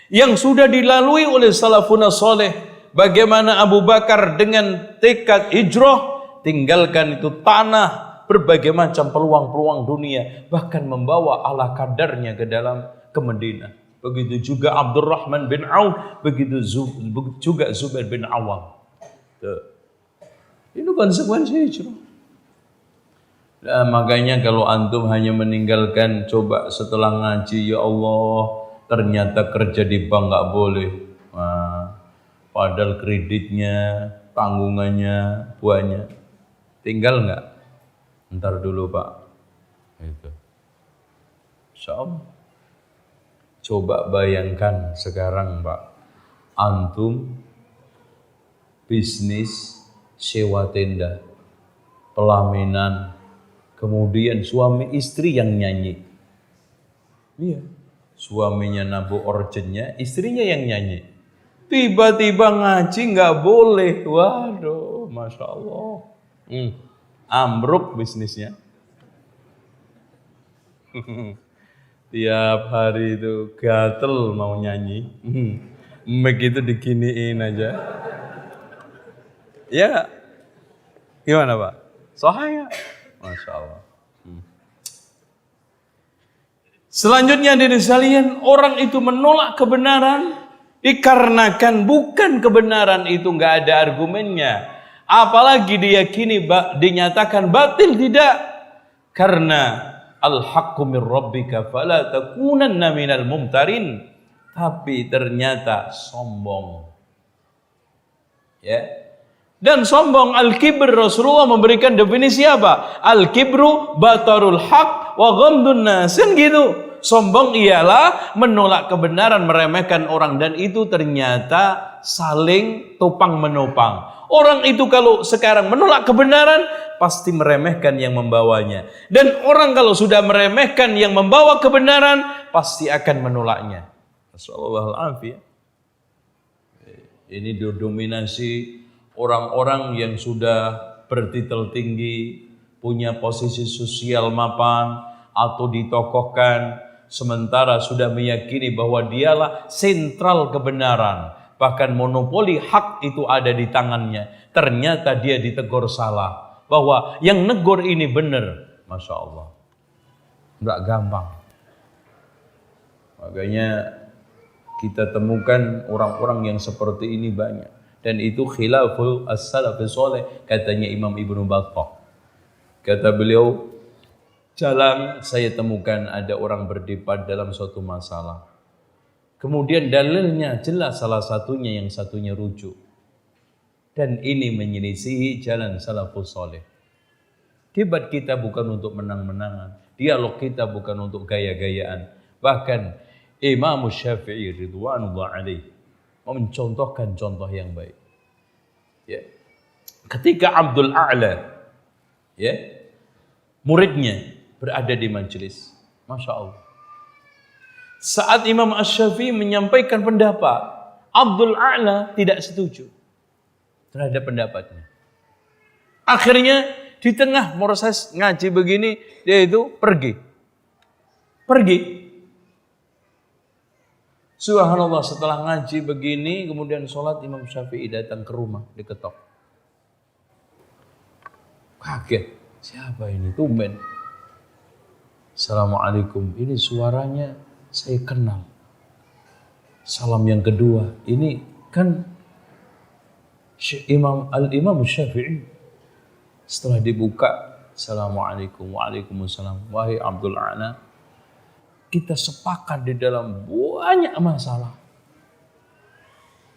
yang sudah dilalui oleh salafun saleh. Bagaimana Abu Bakar dengan tekad hijrah, tinggalkan itu tanah, berbagai macam peluang-peluang dunia, bahkan membawa ala kadarnya ke Madinah. Begitu juga Abdurrahman bin Auf, begitu juga Zubair bin Awam. Ini konsekuensi hijrah. Nah, makanya kalau antum hanya meninggalkan, coba setelah ngaji, ya Allah, ternyata kerja di bank nggak boleh. Nah, padahal kreditnya, tanggungannya banyak. Tinggal nggak? Ntar dulu Pak. Itu. Insya Allah. Coba bayangkan sekarang Pak, antum bisnis sewa tenda, pelaminan, kemudian suami istri yang nyanyi. Iya. Suaminya nabuh orjennya, istrinya yang nyanyi. Tiba-tiba ngaji nggak boleh. Waduh, Masya Allah. Ambruk bisnisnya. Tiap hari itu gatel mau nyanyi. Begitu diginiin aja. Ya, gimana Pak? Sahaya. Masya Allah. Selanjutnya dari sekalian, orang itu menolak kebenaran dikarenakan bukan kebenaran itu nggak ada argumennya. Apalagi diyakini dinyatakan batil, tidak. Karena al-haqqu min rabbika fala takunanna minal mumtarin. Tapi ternyata sombong. Ya. Dan sombong, al-kibr, Rasulullah memberikan definisi apa? Al-kibru batarul haq wa ghamdun nas. Gitu. Sombong ialah menolak kebenaran, meremehkan orang, dan itu ternyata saling topang menopang. Orang itu kalau sekarang menolak kebenaran pasti meremehkan yang membawanya. Dan orang kalau sudah meremehkan yang membawa kebenaran pasti akan menolaknya. Nasallallahu. Ini didominasi orang-orang yang sudah bertitel tinggi, punya posisi sosial mapan, atau ditokohkan, sementara sudah meyakini bahwa dialah sentral kebenaran, bahkan monopoli hak itu ada di tangannya. Ternyata dia ditegur salah, bahwa yang negor ini benar. Masya Allah, nggak gampang. Makanya kita temukan orang-orang yang seperti ini banyak. Dan itu khilaful as-salafus saleh, katanya Imam Ibnu Battah. Kata beliau, jalan saya temukan ada orang berdebat dalam suatu masalah. Kemudian dalilnya jelas, salah satunya yang satunya rujuk. Dan ini menyelisihi jalan salafus saleh. Debat kita bukan untuk menang-menangan. Dialog kita bukan untuk gaya-gayaan. Bahkan Imam Syafi'i ridwanullah alaih mencontohkan contoh yang baik. Ya. Ketika Abdul A'la, ya, muridnya berada di majelis, Masya Allah. Saat Imam Asy-Syafi'i menyampaikan pendapat, Abdul A'la tidak setuju terhadap pendapatnya. Akhirnya di tengah proses ngaji begini, dia itu pergi. Subhanallah, setelah ngaji begini, kemudian sholat, Imam Syafi'i datang ke rumah, diketok. Kaget, siapa ini? Tumben. Assalamualaikum, ini suaranya saya kenal. Salam yang kedua, ini kan Imam Syafi'i. Setelah dibuka, Assalamualaikum, waalaikumsalam. Wahai Abdul A'la, kita sepakat di dalam banyak masalah.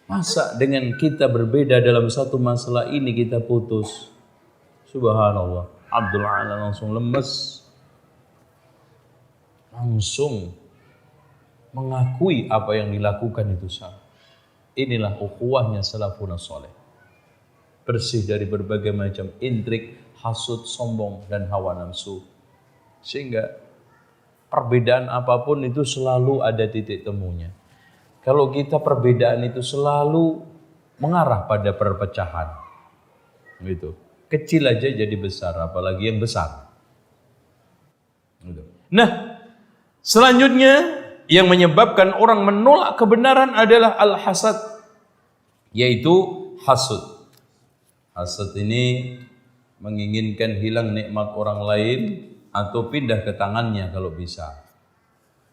Masa dengan kita berbeda dalam satu masalah ini kita putus? Subhanallah. Abdul A'la langsung lemes. Langsung mengakui apa yang dilakukan itu salah. Inilah ukhuwahnya salafun saleh. Bersih dari berbagai macam intrik, hasud, sombong, dan hawa nafsu. Sehingga perbedaan apapun itu selalu ada titik temunya. Kalau kita perbedaan itu selalu mengarah pada perpecahan. Gitu. Kecil aja jadi besar, apalagi yang besar. Gitu. Nah, selanjutnya yang menyebabkan orang menolak kebenaran adalah al-hasad, yaitu hasud. Hasud ini menginginkan hilang nikmat orang lain atau pindah ke tangannya kalau bisa.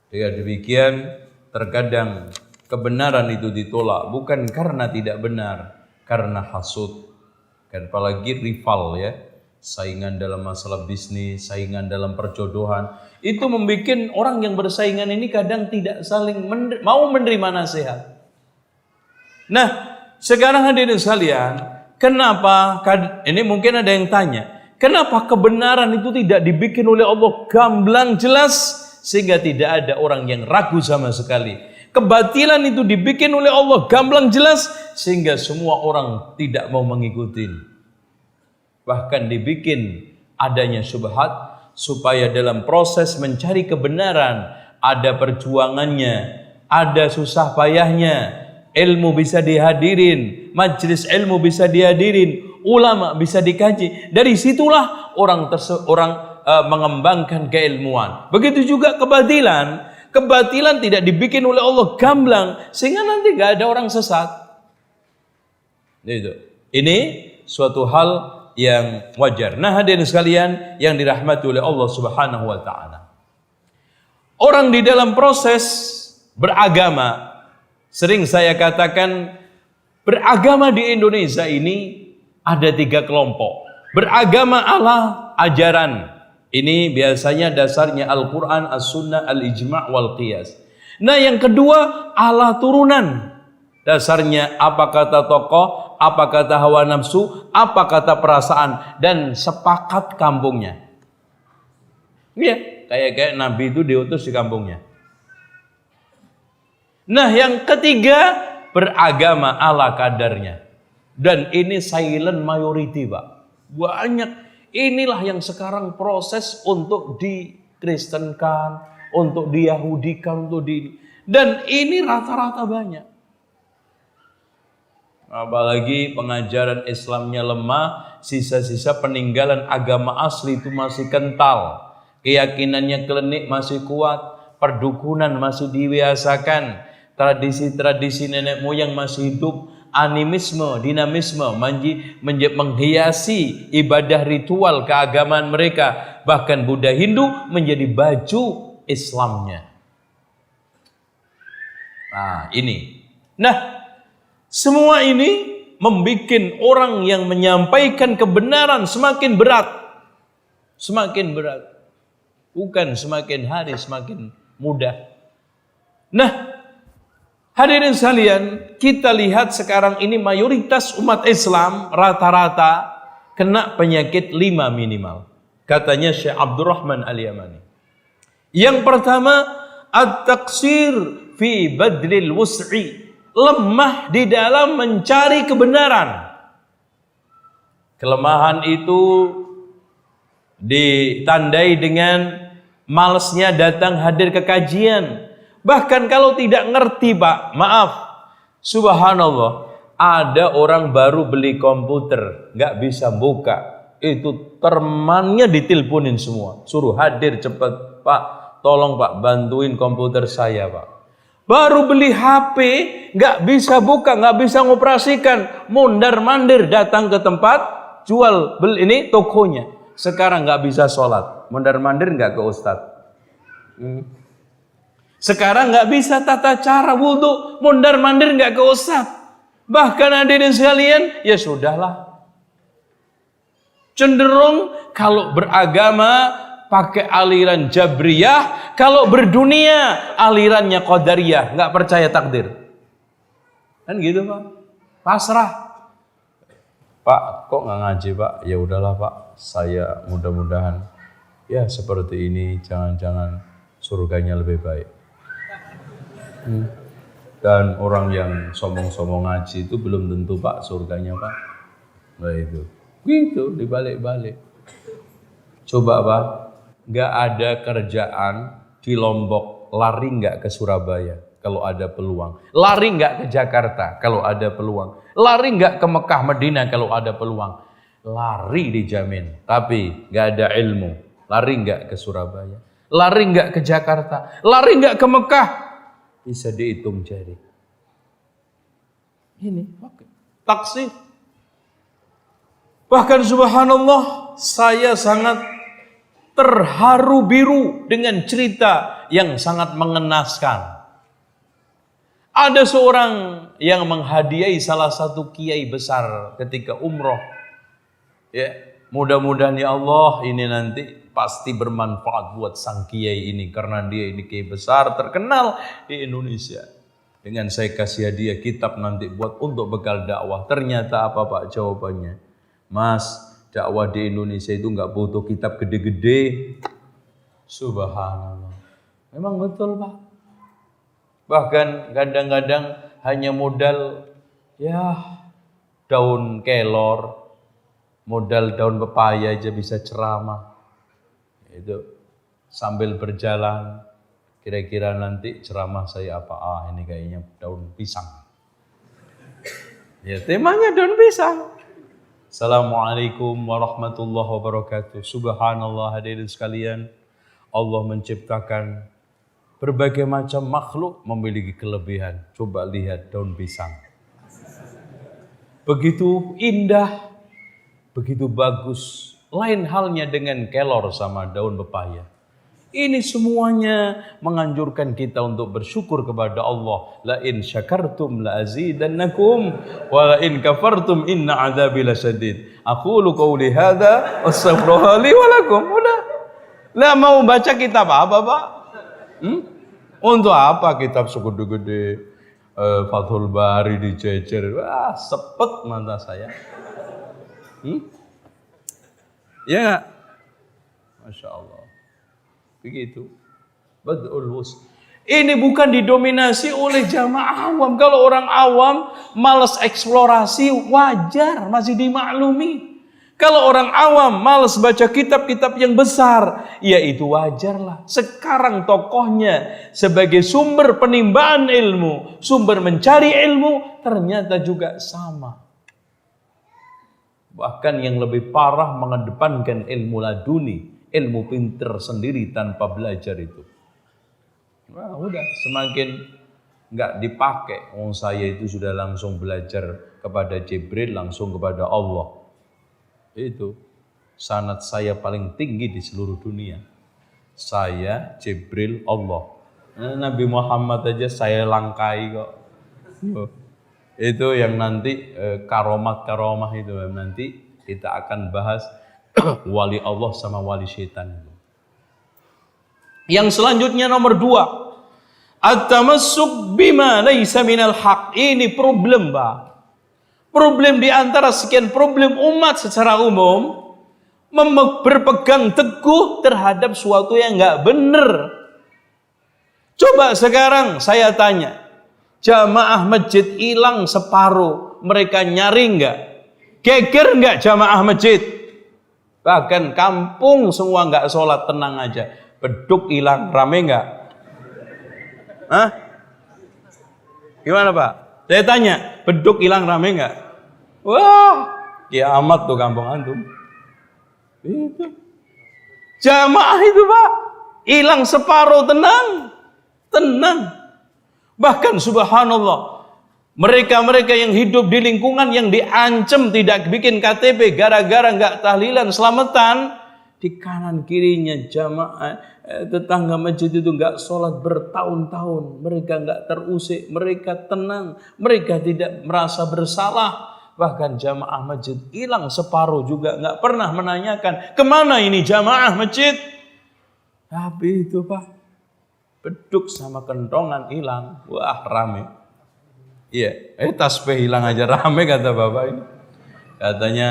Dengan demikian, terkadang kebenaran itu ditolak bukan karena tidak benar, karena hasud. Dan apalagi rival, ya, saingan dalam masalah bisnis, saingan dalam perjodohan. Itu membuat orang yang bersaingan ini kadang tidak saling mau menerima nasihat. Nah, sekarang hadirin sekalian, kenapa, ini mungkin ada yang tanya, kenapa kebenaran itu tidak dibikin oleh Allah gamblang jelas sehingga tidak ada orang yang ragu sama sekali. Kebatilan itu dibikin oleh Allah gamblang jelas sehingga semua orang tidak mau mengikuti. Bahkan dibikin adanya syubhat supaya dalam proses mencari kebenaran ada perjuangannya, ada susah payahnya, ilmu bisa dihadirin, majelis ilmu bisa dihadirin, ulama bisa dikaji. Dari situlah orang mengembangkan keilmuan. Begitu juga kebatilan. Kebatilan tidak dibikin oleh Allah gamblang sehingga nanti gak ada orang sesat. Ini suatu hal yang wajar. Nah, hadirin sekalian yang dirahmati oleh Allah Subhanahu wa taala. Orang di dalam proses beragama, sering saya katakan beragama di Indonesia ini ada 3 kelompok. Beragama ala ajaran. Ini biasanya dasarnya Al-Quran, As-Sunnah, Al-Ijma' wal Qiyas. Nah, yang kedua ala turunan. Dasarnya apa kata tokoh, apa kata hawa nafsu, apa kata perasaan, dan sepakat kampungnya. Iya, kayak Nabi itu diutus di kampungnya. Nah, yang ketiga beragama ala kadarnya. Dan ini silent majority, Pak. Banyak. Inilah yang sekarang proses untuk dikristenkan, untuk diyahudikan, dan ini rata-rata banyak. Apalagi pengajaran Islamnya lemah, sisa-sisa peninggalan agama asli itu masih kental. Keyakinannya klinik masih kuat, perdukunan masih dibiasakan, tradisi-tradisi nenek moyang masih hidup, animisme, dinamisme menghiasi ibadah ritual keagamaan mereka. Bahkan Buddha Hindu menjadi baju Islamnya. Nah, ini. Nah, semua ini membuat orang yang menyampaikan kebenaran semakin berat. Semakin berat. Bukan semakin hari semakin mudah. Nah, hadirin sekalian, kita lihat sekarang ini mayoritas umat Islam rata-rata kena penyakit 5 minimal. Katanya Syekh Abdurrahman Al-Yamani. Yang pertama, at-taqsir fi badlil wus'i. Lemah di dalam mencari kebenaran. Kelemahan itu ditandai dengan malasnya datang hadir ke kajian. Bahkan kalau tidak ngerti, Pak, maaf, subhanallah, ada orang baru beli komputer, nggak bisa buka, itu temannya diteleponin semua, suruh hadir cepat, Pak, tolong Pak, bantuin komputer saya, Pak. Baru beli HP, nggak bisa buka, nggak bisa ngoperasikan, mondar-mandir datang ke tempat jual beli ini tokonya. Sekarang nggak bisa sholat, mondar-mandir nggak ke ustadz. Sekarang nggak bisa tata cara wudhu, mondar-mandir nggak ke ustaz. Bahkan hadirin sekalian, ya sudahlah. Cenderung kalau beragama pakai aliran Jabriyah, kalau berdunia alirannya Qadariyah, nggak percaya takdir. Kan gitu, Pak. Pasrah. Pak, kok nggak ngaji, Pak? Ya udahlah, Pak. Saya mudah-mudahan ya seperti ini, jangan-jangan surganya lebih baik. Dan orang yang sombong-sombong ngaji itu belum tentu, Pak, surganya, Pak. Nah itu, gitu dibalik-balik. Coba, Pak, nggak ada kerjaan di Lombok, lari nggak ke Surabaya kalau ada peluang, lari nggak ke Jakarta kalau ada peluang, lari nggak ke Mekah, Madinah kalau ada peluang, lari dijamin. Tapi nggak ada ilmu, lari nggak ke Surabaya, lari nggak ke Jakarta, lari nggak ke Mekah. Bisa dihitung jari. Ini taksir. Bahkan subhanallah, saya sangat terharu biru dengan cerita yang sangat mengenaskan. Ada seorang yang menghadiahi salah satu kiai besar ketika umroh. Ya, Mudah-mudahan ya Allah ini nanti pasti bermanfaat buat sang kiai ini, karena dia ini kiai besar terkenal di Indonesia. Dengan saya kasih hadiah kitab nanti buat untuk bekal dakwah. Ternyata apa Pak jawabannya? Mas, dakwah di Indonesia itu nggak butuh kitab gede-gede. Subhanallah. Memang betul Pak. Bahkan kadang-kadang hanya modal ya daun kelor, modal daun pepaya aja bisa ceramah. Itu sambil berjalan, kira-kira nanti ceramah saya apa? Ini kayaknya daun pisang. Ya temanya daun pisang. Assalamualaikum warahmatullahi wabarakatuh. Subhanallah, hadirin sekalian. Allah menciptakan berbagai macam makhluk memiliki kelebihan. Coba lihat daun pisang. Begitu indah, begitu bagus. Lain halnya dengan kelor sama daun pepaya. Ini semuanya menganjurkan kita untuk bersyukur kepada Allah. La in syakartum la azidannakum wa la in kafartum inna adzabi lasyadid. Aqulu qouli hadza wastaghfirullaha li wa lakum. Udah. Lah mau baca kitab apa, Pak? Untuk apa kitab segede-gede Fathul Bari dijejer? Wah, sepet mata saya. Ya enggak? Masya Allah. Begitu. Badul wus. Ini bukan didominasi oleh jamaah awam. Kalau orang awam malas eksplorasi, wajar, masih dimaklumi. Kalau orang awam malas baca kitab-kitab yang besar, ya itu wajarlah. Sekarang tokohnya sebagai sumber penimbangan ilmu, sumber mencari ilmu, ternyata juga sama. Bahkan yang lebih parah mengedepankan ilmu laduni, ilmu pinter sendiri tanpa belajar itu. Nah, udah semakin nggak dipakai. Saya itu sudah langsung belajar kepada Jibril, langsung kepada Allah. Itu sanad saya paling tinggi di seluruh dunia. Saya, Jibril, Allah. Nabi Muhammad aja saya langkai kok. Itu yang nanti karomat-karomah itu nanti kita akan bahas wali Allah sama wali syaitan. Yang selanjutnya nomor 2, at-tamassuk bima laisa minal haq. Ini problem, Pak. Problem di antara sekian problem umat secara umum, berpegang teguh terhadap suatu yang enggak benar. Coba sekarang saya tanya, jamaah masjid hilang separuh, mereka nyari enggak? Geger enggak jamaah masjid? Bahkan kampung semua enggak sholat, tenang aja. Beduk hilang, rame enggak? Hah? Gimana Pak? Saya tanya, beduk hilang rame enggak? Wah, kiamat tuh kampung antum. Itu. Jamaah itu Pak, hilang separuh, tenang. Bahkan subhanallah, mereka-mereka yang hidup di lingkungan yang diancam tidak bikin KTP gara-gara enggak tahlilan selamatan, di kanan kirinya jamaah tetangga masjid itu enggak sholat bertahun-tahun, mereka enggak terusik, mereka tenang, mereka tidak merasa bersalah. Bahkan jamaah masjid hilang separuh juga enggak pernah menanyakan kemana ini jamaah masjid. Tapi itu Pak, beduk sama kentongan hilang, wah rame. Iya, tasbih hilang aja rame kata bapak ini. Katanya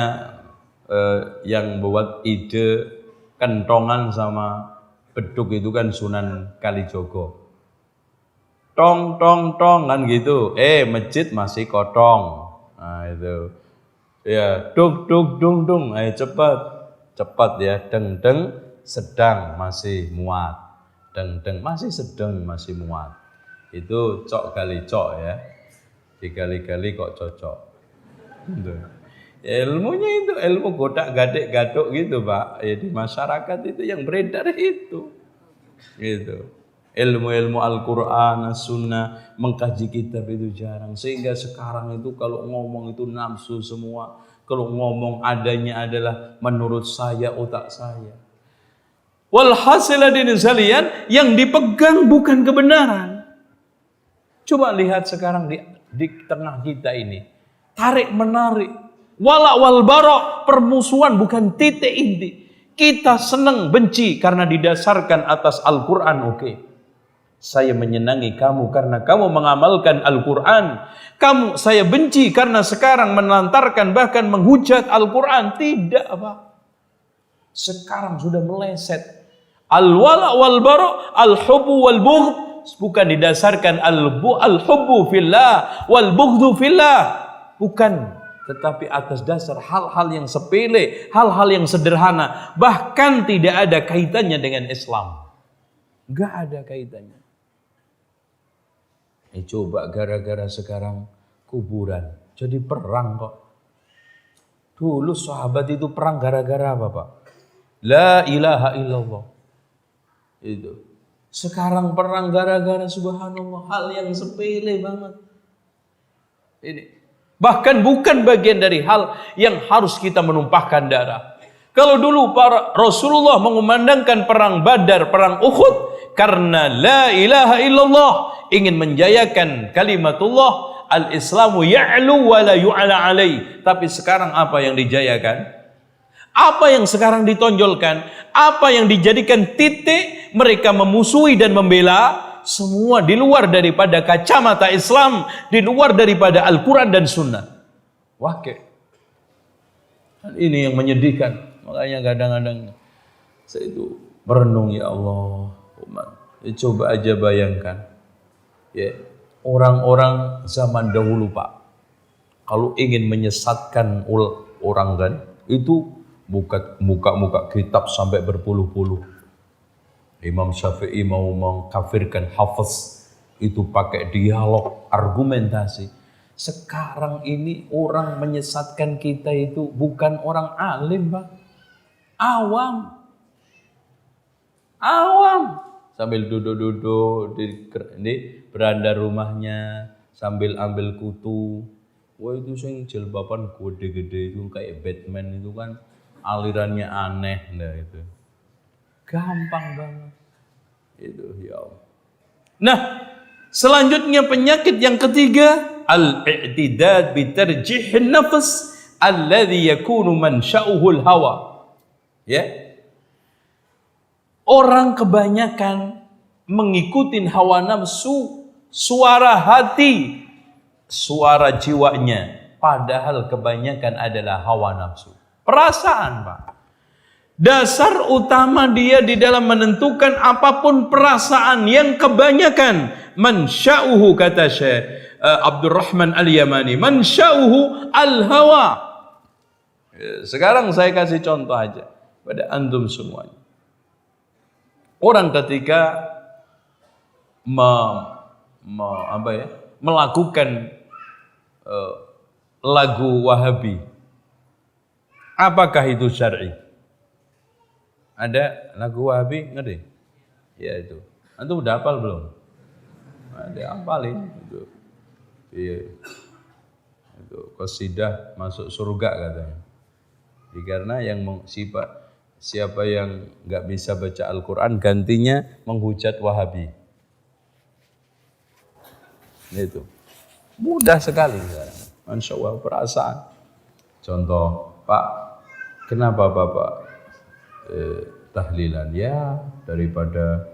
yang buat ide kentongan sama beduk itu kan Sunan Kalijogo. Tong tong tong kan gitu. Masjid masih kotong. Nah itu. Ya, duk duk dung dung. Cepat ya. Deng deng sedang masih muat. Deng deng masih sedang masih muat. Itu cok kali cok ya. Dikali-kali kok cocok. Gitu. Ilmunya itu ilmu godak gadek gaduk gitu Pak. Ya, di masyarakat itu yang beredar itu. Gitu. Ilmu-ilmu Al-Quran, As-Sunnah, mengkaji kitab itu jarang. Sehingga sekarang itu kalau ngomong itu nafsu semua. Kalau ngomong adanya adalah menurut saya, otak saya. Walhasil hadirin sekalian, yang dipegang bukan kebenaran. Coba lihat sekarang di tengah kita ini. Tarik menarik. Wala wal bara, permusuhan bukan titik inti. Kita senang benci karena didasarkan atas Al-Quran, oke. Saya menyenangi kamu karena kamu mengamalkan Al-Quran. Saya benci karena sekarang menelantarkan bahkan menghujat Al-Quran. Tidak, Pak. Sekarang sudah meleset. Al-wala wal bara, al-hubbu wal bughd, bukan didasarkan al-hubbu fillah wal bughdu fillah. Bukan. Tetapi atas dasar hal-hal yang sepele, hal-hal yang sederhana, bahkan tidak ada kaitannya dengan Islam. Enggak ada kaitannya. Coba gara-gara sekarang kuburan jadi perang kok. Dulu sahabat itu perang gara-gara apa, Pak? La ilaha illallah. Itu. Sekarang perang gara-gara subhanallah, hal yang sepele banget. Ini bahkan bukan bagian dari hal yang harus kita menumpahkan darah. Kalau dulu para Rasulullah mengumandangkan perang Badar, perang Uhud karena la ilaha illallah, ingin menjayakan kalimatullah, al-islamu ya'lu wa la yu'ala alaih. Tapi sekarang apa yang dijayakan? Apa yang sekarang ditonjolkan? Apa yang dijadikan titik mereka memusuhi dan membela? Semua di luar daripada kacamata Islam, di luar daripada Al-Quran dan Sunnah. Wakil. Ini yang menyedihkan. Makanya kadang-kadang saya itu merenung, ya Allah. Coba aja bayangkan. Ya, orang-orang zaman dahulu, Pak, kalau ingin menyesatkan orang kan, itu buka kitab sampai berpuluh-puluh. Imam Syafi'i mau mengkafirkan Hafiz, itu pakai dialog, argumentasi. Sekarang ini orang menyesatkan kita itu bukan orang alim, Pak. Awam. Sambil duduk-duduk di beranda rumahnya, sambil ambil kutu. Wah, itu sing jilbaban gede-gede itu kayak Batman itu kan alirannya aneh, nah itu. Gampang banget. Itu, ya Allah. Nah, selanjutnya penyakit yang ketiga, al-i'tidad bi tarjihin nafs alladhi yakunu mansha'uhu al-hawa. Ya. Orang kebanyakan mengikuti hawa nafsu, suara hati, suara jiwanya, padahal kebanyakan adalah hawa nafsu. Perasaan, Pak. Dasar utama dia di dalam menentukan apapun perasaan yang kebanyakan mansya'uhu, kata Syekh Abdurrahman Al-Yamani, mansya'uhu al-hawa. Sekarang saya kasih contoh aja pada antum semuanya. Orang ketika melakukan lagu Wahabi, apakah itu syar'i? Ada lagu Wahabi, ngerti? Ya itu. Antum udah hafal belum? Ada hafalin itu. Iya. Itu qasidah masuk surga katanya. Karena yang siapa yang enggak bisa baca Al-Qur'an gantinya menghujat Wahabi. Itu. Mudah sekali sekarang. Masya Allah, perasaan. Contoh, Pak, kenapa Bapak tahlilan? Ya, daripada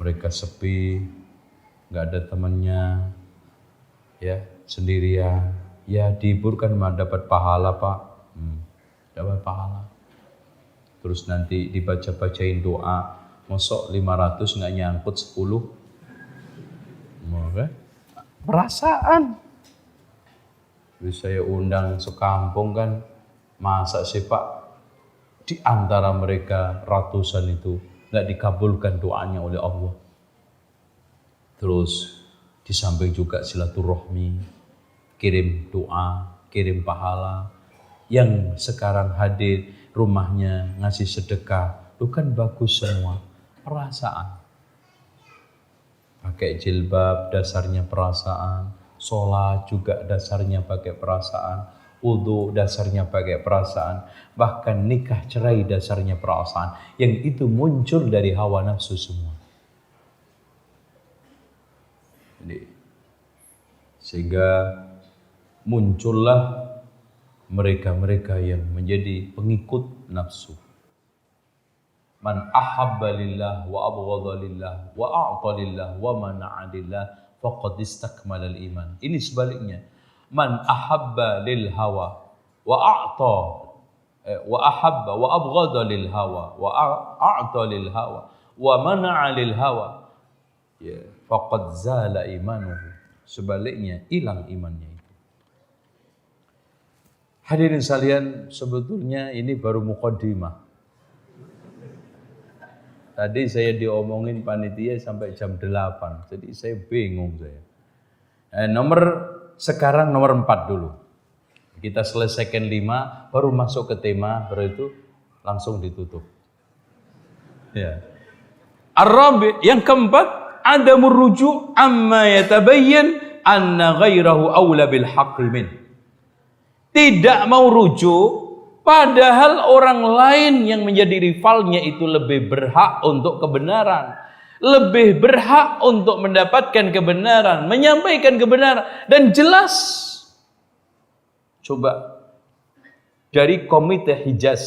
mereka sepi, nggak ada temannya, ya sendirian, ya dihiburkan dapat pahala, Pak. Dapat pahala. Terus nanti dibaca-bacain doa, mosok 500 nggak nyangkut 10. Perasaan. Terus saya undang sekampung kan, masa sih Pak di antara mereka ratusan itu nggak dikabulkan doanya oleh Allah. Terus di samping juga silaturahmi, kirim doa, kirim pahala. Yang sekarang hadir rumahnya ngasih sedekah, itu kan bagus semua. Perasaan. Pakai jilbab dasarnya perasaan, sholat juga dasarnya pakai perasaan, wudu dasarnya pakai perasaan, bahkan nikah cerai dasarnya perasaan. Yang itu muncul dari hawa nafsu semua. Jadi, sehingga muncullah mereka-mereka yang menjadi pengikut nafsu. Man ahabba lillah wa abghadha lillah wa a'ta lillah wa mana'a lillah faqad istakmala al-iman. Ini sebaliknya. Man ahabba lil hawa wa a'ta wa ahabba wa abghadha lil hawa wa a'ta lil hawa wa mana'a lil hawa, ya, faqad zala imanuhu. Sebaliknya hilang imannya itu. Hadirin sekalian, sebetulnya ini baru muqaddimah. Tadi saya diomongin panitia sampai jam 8, jadi saya bingung saya. Sekarang nomor 4 dulu. Kita selesaikan 5, baru masuk ke tema, baru itu langsung ditutup. Ya. Ar-rabi', yang keempat, adamur ruju' amma yatabayyan anna ghairahu awla bil haqqi min. Tidak mau rujuk, padahal orang lain yang menjadi rivalnya itu lebih berhak untuk kebenaran, lebih berhak untuk mendapatkan kebenaran, menyampaikan kebenaran, dan jelas. Coba dari komite Hijaz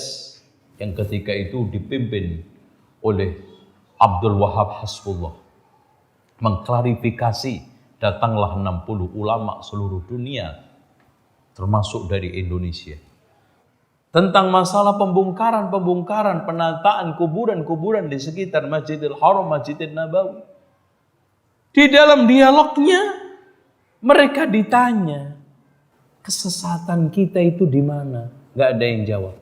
yang ketika itu dipimpin oleh Abdul Wahab Hasbullah mengklarifikasi, datanglah 60 ulama seluruh dunia termasuk dari Indonesia tentang masalah pembongkaran, penataan kuburan di sekitar Masjidil Haram, Masjidil Nabawi. Di dalam dialognya mereka ditanya, kesesatan kita itu di mana? Gak ada yang jawab.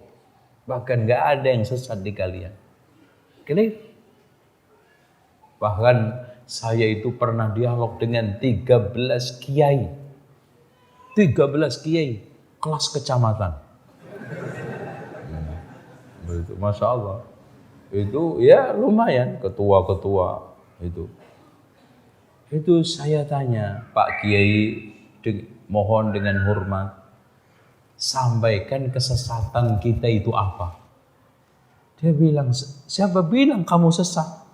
Bahkan gak ada yang sesat di kalian. Clear? Bahkan saya itu pernah dialog dengan 13 kiai. 13 kiai kelas kecamatan. Begitu, Masya Allah. Itu ya lumayan, ketua-ketua itu. Itu saya tanya, Pak Kiai, mohon dengan hormat, sampaikan kesesatan kita itu apa? Dia bilang, siapa bilang kamu sesat?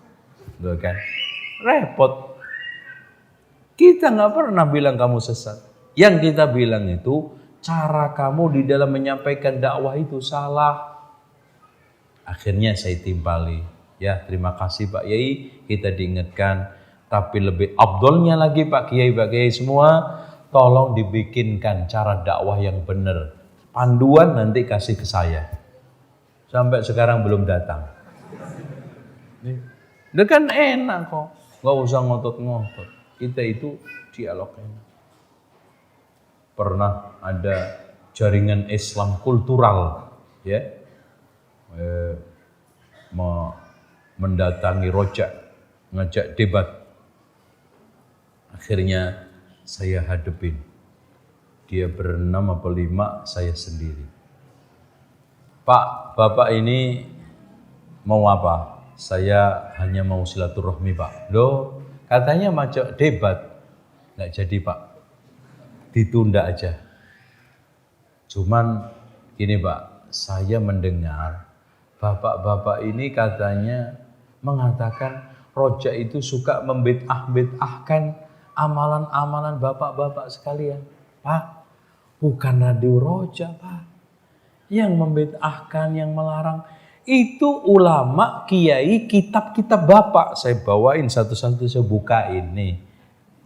Tuh kan? Repot. Kita nggak pernah bilang kamu sesat. Yang kita bilang itu, cara kamu di dalam menyampaikan dakwah itu salah. Akhirnya saya timpali. Ya, terima kasih Pak Kiai, kita diingatkan. Tapi lebih abdolnya lagi Pak Kiai semua, tolong dibikinkan cara dakwah yang benar. Panduan nanti kasih ke saya. Sampai sekarang belum datang. Ini kan enak kok, nggak usah ngotot-ngotot. Kita itu dialog enak. Pernah ada jaringan Islam kultural, ya, mendatangi Rojak, ngajak debat. Akhirnya saya hadepin. Dia berenam apa 5, saya sendiri. Pak, Bapak ini mau apa? Saya hanya mau silaturahmi Pak. Loh, katanya ngajak debat. Nggak jadi Pak. Ditunda aja. Cuman gini Pak, saya mendengar bapak-bapak ini katanya mengatakan Rojak itu suka membid'ah-bid'ahkan amalan-amalan bapak-bapak sekalian. Pak, bukan radio Rojak Pak. Yang membid'ahkan, yang melarang itu ulama, kiai, kitab-kitab bapak. Saya bawain satu-satu, saya bukain nih.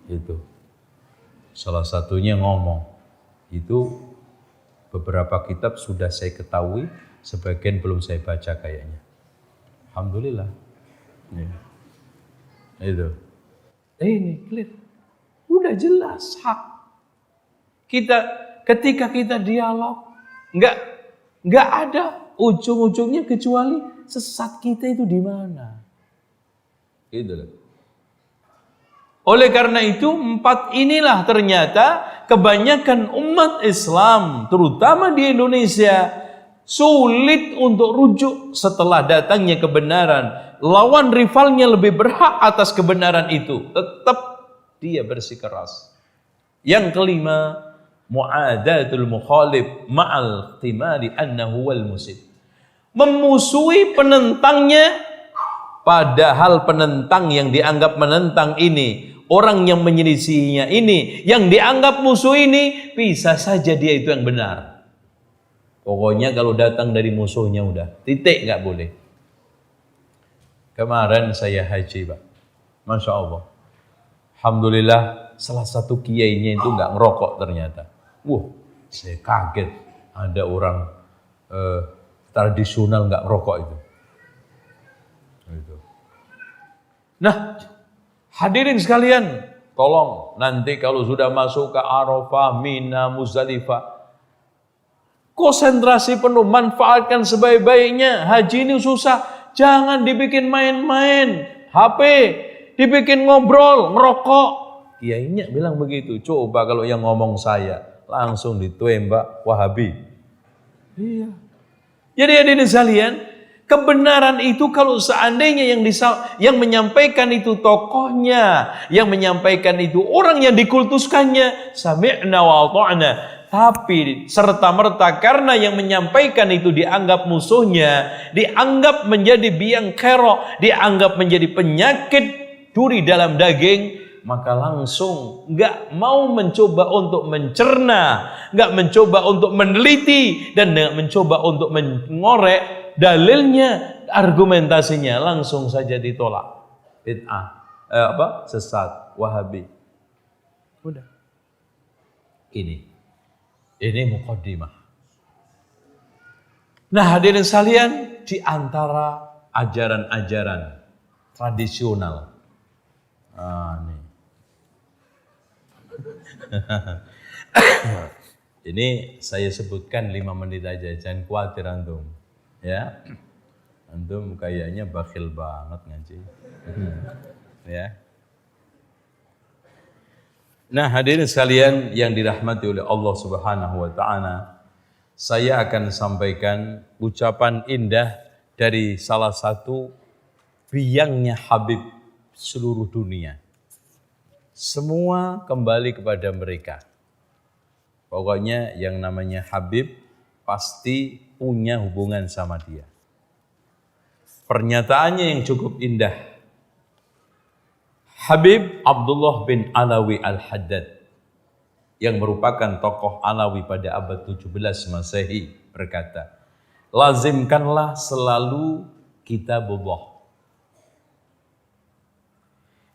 Itu. Salah satunya ngomong, itu beberapa kitab sudah saya ketahui, sebagian belum saya baca kayaknya. Alhamdulillah. Ya. Itu. Ini clear. Udah jelas hak. Ketika kita dialog, nggak ada ujung-ujungnya kecuali sesat kita itu di mana. Gitu loh. Oleh karena itu 4 inilah ternyata kebanyakan umat Islam terutama di Indonesia sulit untuk rujuk setelah datangnya kebenaran. Lawan rivalnya lebih berhak atas kebenaran itu. Tetap dia bersikeras. Yang kelima, mu'adatul mukhalif ma'al ihtimali annahu wal musib. Memusuhi penentangnya padahal penentang yang dianggap menentang ini, orang yang menyelisihinya ini, yang dianggap musuh ini, bisa saja dia itu yang benar. Pokoknya kalau datang dari musuhnya udah, titik, nggak boleh. Kemarin saya haji, Pak. Masya Allah. Alhamdulillah, salah satu kiainya itu nggak ngerokok ternyata. Wah, saya kaget. Ada orang tradisional nggak ngerokok itu. Nah, hadirin sekalian, tolong nanti kalau sudah masuk ke Arafah, Mina, Muzdalifah, konsentrasi penuh, manfaatkan sebaik-baiknya. Haji ini susah, jangan dibikin main-main, HP, dibikin ngobrol, ngerokok. Kiainya bilang begitu. Coba kalau yang ngomong saya, langsung ditembak Wahabi. Iya. Jadi hadirin sekalian, kebenaran itu kalau seandainya yang menyampaikan itu tokohnya, yang menyampaikan itu orang yang dikultuskannya, sami'na wa ata'na. Tapi serta-merta karena yang menyampaikan itu dianggap musuhnya, dianggap menjadi biang kerok, dianggap menjadi penyakit duri dalam daging, maka langsung nggak mau mencoba untuk mencerna, nggak mencoba untuk meneliti, dan nggak mencoba untuk mengorek dalilnya, argumentasinya, langsung saja ditolak. Bid'ah, sesat, Wahabi. Udah. Ini muqaddimah. Nah, hadirin sekalian, di antara ajaran-ajaran tradisional. Ini saya sebutkan 5 menit aja, jangan khawatir antum. Ya. Antum kayaknya bakhil banget ngaji. Ya. Nah, hadirin sekalian yang dirahmati oleh Allah Subhanahu wa taala, saya akan sampaikan ucapan indah dari salah satu biangnya Habib seluruh dunia. Semua kembali kepada mereka. Pokoknya yang namanya Habib pasti punya hubungan sama dia. Pernyataannya yang cukup indah. Habib Abdullah bin Alawi Al-Haddad yang merupakan tokoh Alawi pada abad 17 Masehi berkata, lazimkanlah selalu kitabullah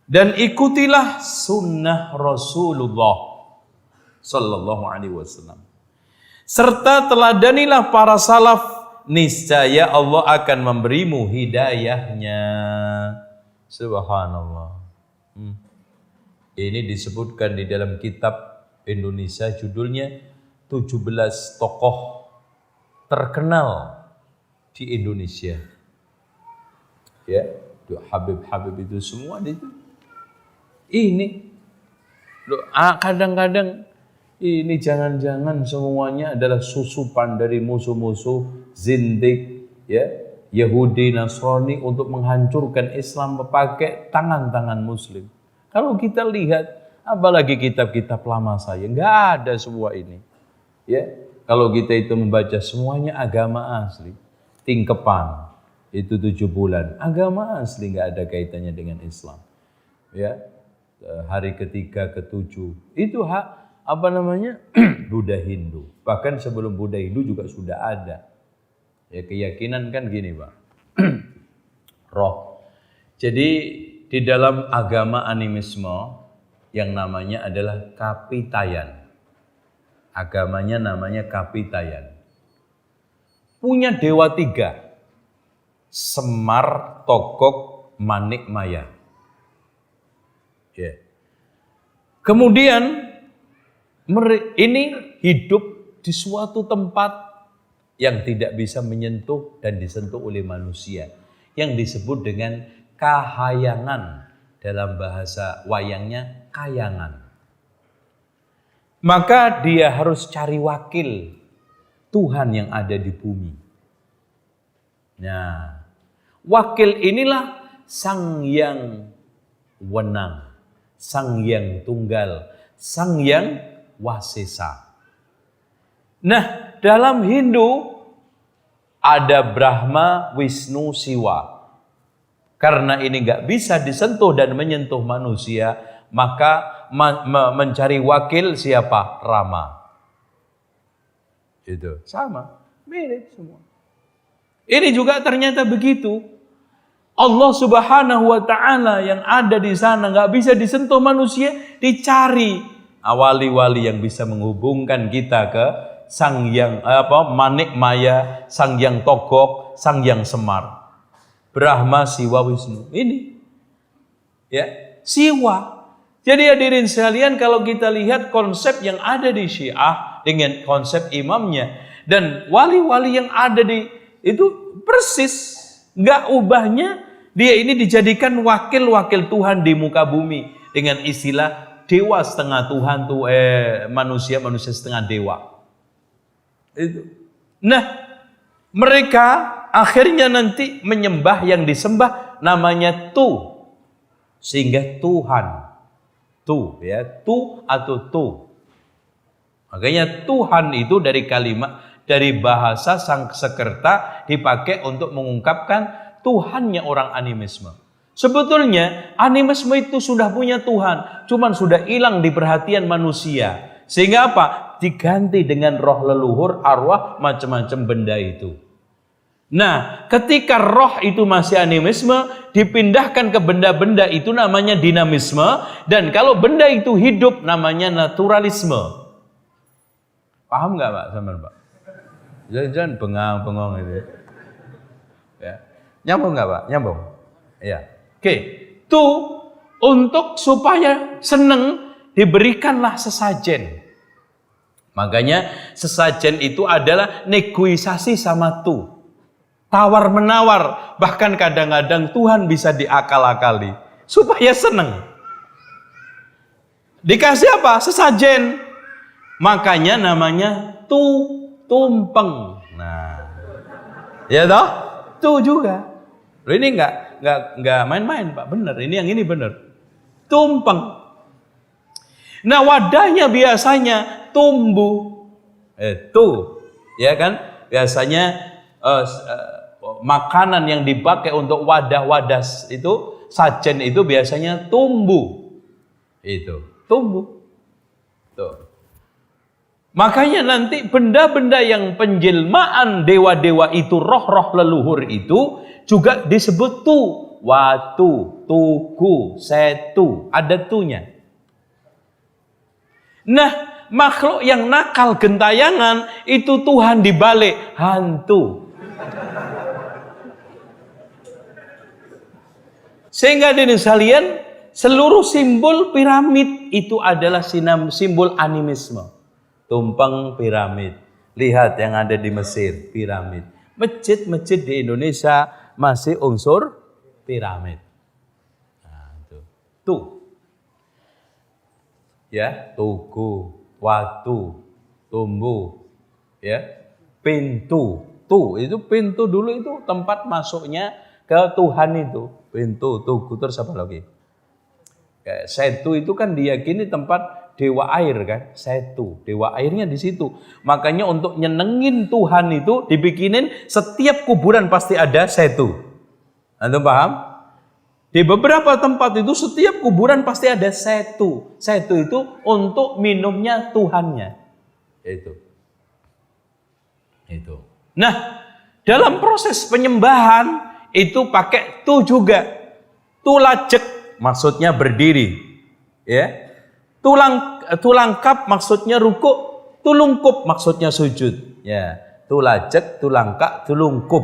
dan ikutilah sunnah Rasulullah sallallahu alaihi wasallam serta teladanilah para salaf, niscaya Allah akan memberimu hidayahnya. Subhanallah. Ini disebutkan di dalam kitab Indonesia, judulnya 17 tokoh terkenal di Indonesia. Ya, Habib-habib itu semua itu. Ini kadang-kadang ini jangan-jangan semuanya adalah susupan dari musuh-musuh zindik, ya, Yahudi, Nasrani untuk menghancurkan Islam pakai tangan-tangan Muslim. Kalau kita lihat, apalagi kitab-kitab lama saya, nggak ada semua ini. Ya, kalau kita itu membaca semuanya agama asli, tingkepan itu 7 bulan, agama asli, nggak ada kaitannya dengan Islam. Ya, hari ketiga, ketujuh itu Buddha Hindu. Bahkan sebelum Buddha Hindu juga sudah ada. Ya, keyakinan kan gini, Pak. Roh. Jadi di dalam agama animisme yang namanya adalah Kapitayan. Agamanya namanya Kapitayan. Punya dewa 3. Semar, Togok, Manik, Maya. Ya. Kemudian ini hidup di suatu tempat yang tidak bisa menyentuh dan disentuh oleh manusia, yang disebut dengan kahayangan, dalam bahasa wayangnya kayangan. Maka dia harus cari wakil Tuhan yang ada di bumi. Nah, wakil inilah Sang Yang Wenang, Sang Yang Tunggal, Sang Yang Wasesa. Nah, dalam Hindu ada Brahma, Wisnu, Siwa. Karena ini nggak bisa disentuh dan menyentuh manusia, maka mencari wakil siapa? Rama. Itu sama. Mirip semua. Ini juga ternyata begitu. Allah Subhanahu wa taala yang ada di sana nggak bisa disentuh manusia, dicari wali-wali yang bisa menghubungkan kita ke Sang Yang Manik Maya, Sang Yang Togok, Sang Yang Semar. Brahma, Siwa, Wisnu. Ini. Ya, Siwa. Jadi hadirin sekalian, kalau kita lihat konsep yang ada di Syiah dengan konsep imamnya dan wali-wali yang ada di itu persis, nggak ubahnya dia ini dijadikan wakil-wakil Tuhan di muka bumi dengan istilah dewa setengah Tuhan tuh manusia setengah dewa. Itu. Nah, mereka akhirnya nanti menyembah yang disembah namanya Tu, sehingga Tuhan Tu ya, Tu atau Tu. Makanya Tuhan itu dari kalimat dari bahasa Sanskerta dipakai untuk mengungkapkan Tuhannya orang animisme. Sebetulnya animisme itu sudah punya Tuhan, cuman sudah hilang di perhatian manusia. Sehingga apa? Diganti dengan roh leluhur, arwah, macam-macam benda itu. Nah, ketika roh itu masih animisme, dipindahkan ke benda-benda itu namanya dinamisme, dan kalau benda itu hidup namanya naturalisme. Paham nggak Pak? Sama Pak? Jangan bengang-bengong itu. Ya. Nyambung nggak Pak? Nyambung. Ya. Oke. Tuh untuk supaya seneng diberikanlah sesajen. Makanya sesajen itu adalah negosiasi sama tuh. Tawar menawar, bahkan kadang-kadang Tuhan bisa diakal-akali supaya seneng. Dikasih apa? Sesajen. Makanya namanya tumpeng. Nah, ya toh? Tuh juga. Loh, ini enggak main-main Pak, bener. Ini yang ini bener. Tumpeng. Nah, wadahnya biasanya tumbuh. Tuh, ya kan? Biasanya makanan yang dipakai untuk wadah-wadah itu, sajen itu biasanya tumbuh. Itu, tumbuh. Tuh. Makanya nanti benda-benda yang penjelmaan dewa-dewa itu, roh-roh leluhur itu juga disebut tu, watu, tugu, setu, ada tunya. Nah, makhluk yang nakal gentayangan itu Tuhan dibalik hantu. Sehingga di sekalian, seluruh simbol piramid itu adalah simbol animisme. Tumpeng piramid. Lihat yang ada di Mesir, piramid. Masjid-masjid di Indonesia masih unsur piramid. Nah, itu. Tuh. Ya, tugu, watu, tumbuh, ya, pintu. Tuh, itu pintu dulu itu tempat masuknya ke Tuhan itu. Pintu, tugu, terus apa lagi? Kayak setu itu kan diyakini tempat dewa air kan, setu, dewa airnya di situ. Makanya untuk nyenengin Tuhan itu dibikinin setiap kuburan pasti ada setu. Antum paham? Di beberapa tempat itu setiap kuburan pasti ada setu. Setu itu untuk minumnya Tuhannya. Itu. Nah, dalam proses penyembahan itu pakai tu juga. Tulajek maksudnya berdiri. Ya. Tulangkap maksudnya rukuk, tulungkup maksudnya sujud. Ya, tulajek, tulangkap, tulungkup.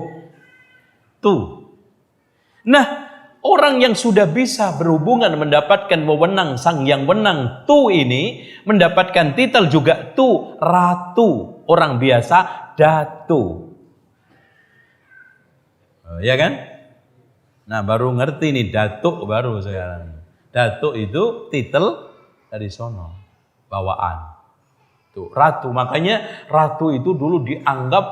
Tuh. Nah, orang yang sudah bisa berhubungan mendapatkan wewenang Sang Yang Wenang tu ini mendapatkan titel juga tu, ratu. Orang biasa datu. Oh, ya kan? Nah, baru ngerti nih datuk baru sekarang. Datuk itu titel dari sono, bawaan. Tuh, ratu. Makanya ratu itu dulu dianggap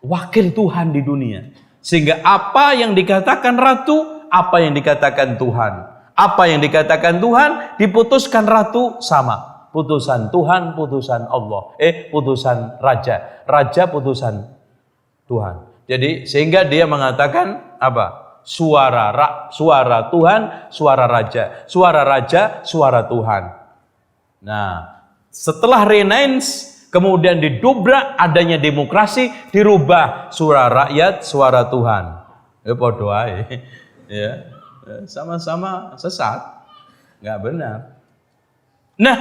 wakil Tuhan di dunia. Sehingga apa yang dikatakan ratu, apa yang dikatakan Tuhan. Apa yang dikatakan Tuhan, diputuskan ratu sama. Putusan Tuhan, putusan Allah. Putusan raja. Raja putusan Tuhan. Jadi sehingga dia mengatakan apa? Suara Tuhan, suara raja. Suara raja, suara Tuhan. Nah, setelah Renaissance, Kemudian didobrak, adanya demokrasi, dirubah suara rakyat, suara Tuhan. Ya podo ae. Ya, sama-sama sesat, nggak benar. Nah,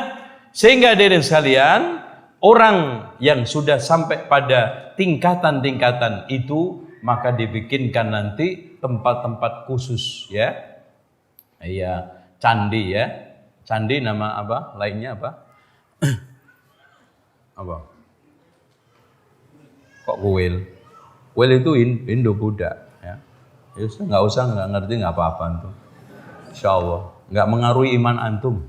sehingga hadirin sekalian, orang yang sudah sampai pada tingkatan-tingkatan itu, maka dibikinkan nanti tempat-tempat khusus, ya. Iya, candi ya. Candi nama apa? Lainnya apa? Apa? Kok kuil? Kuil itu Indo-Buddha ya. Ya nggak ngerti nggak apa-apa tuh. Insyaallah nggak mengaruhi iman antum.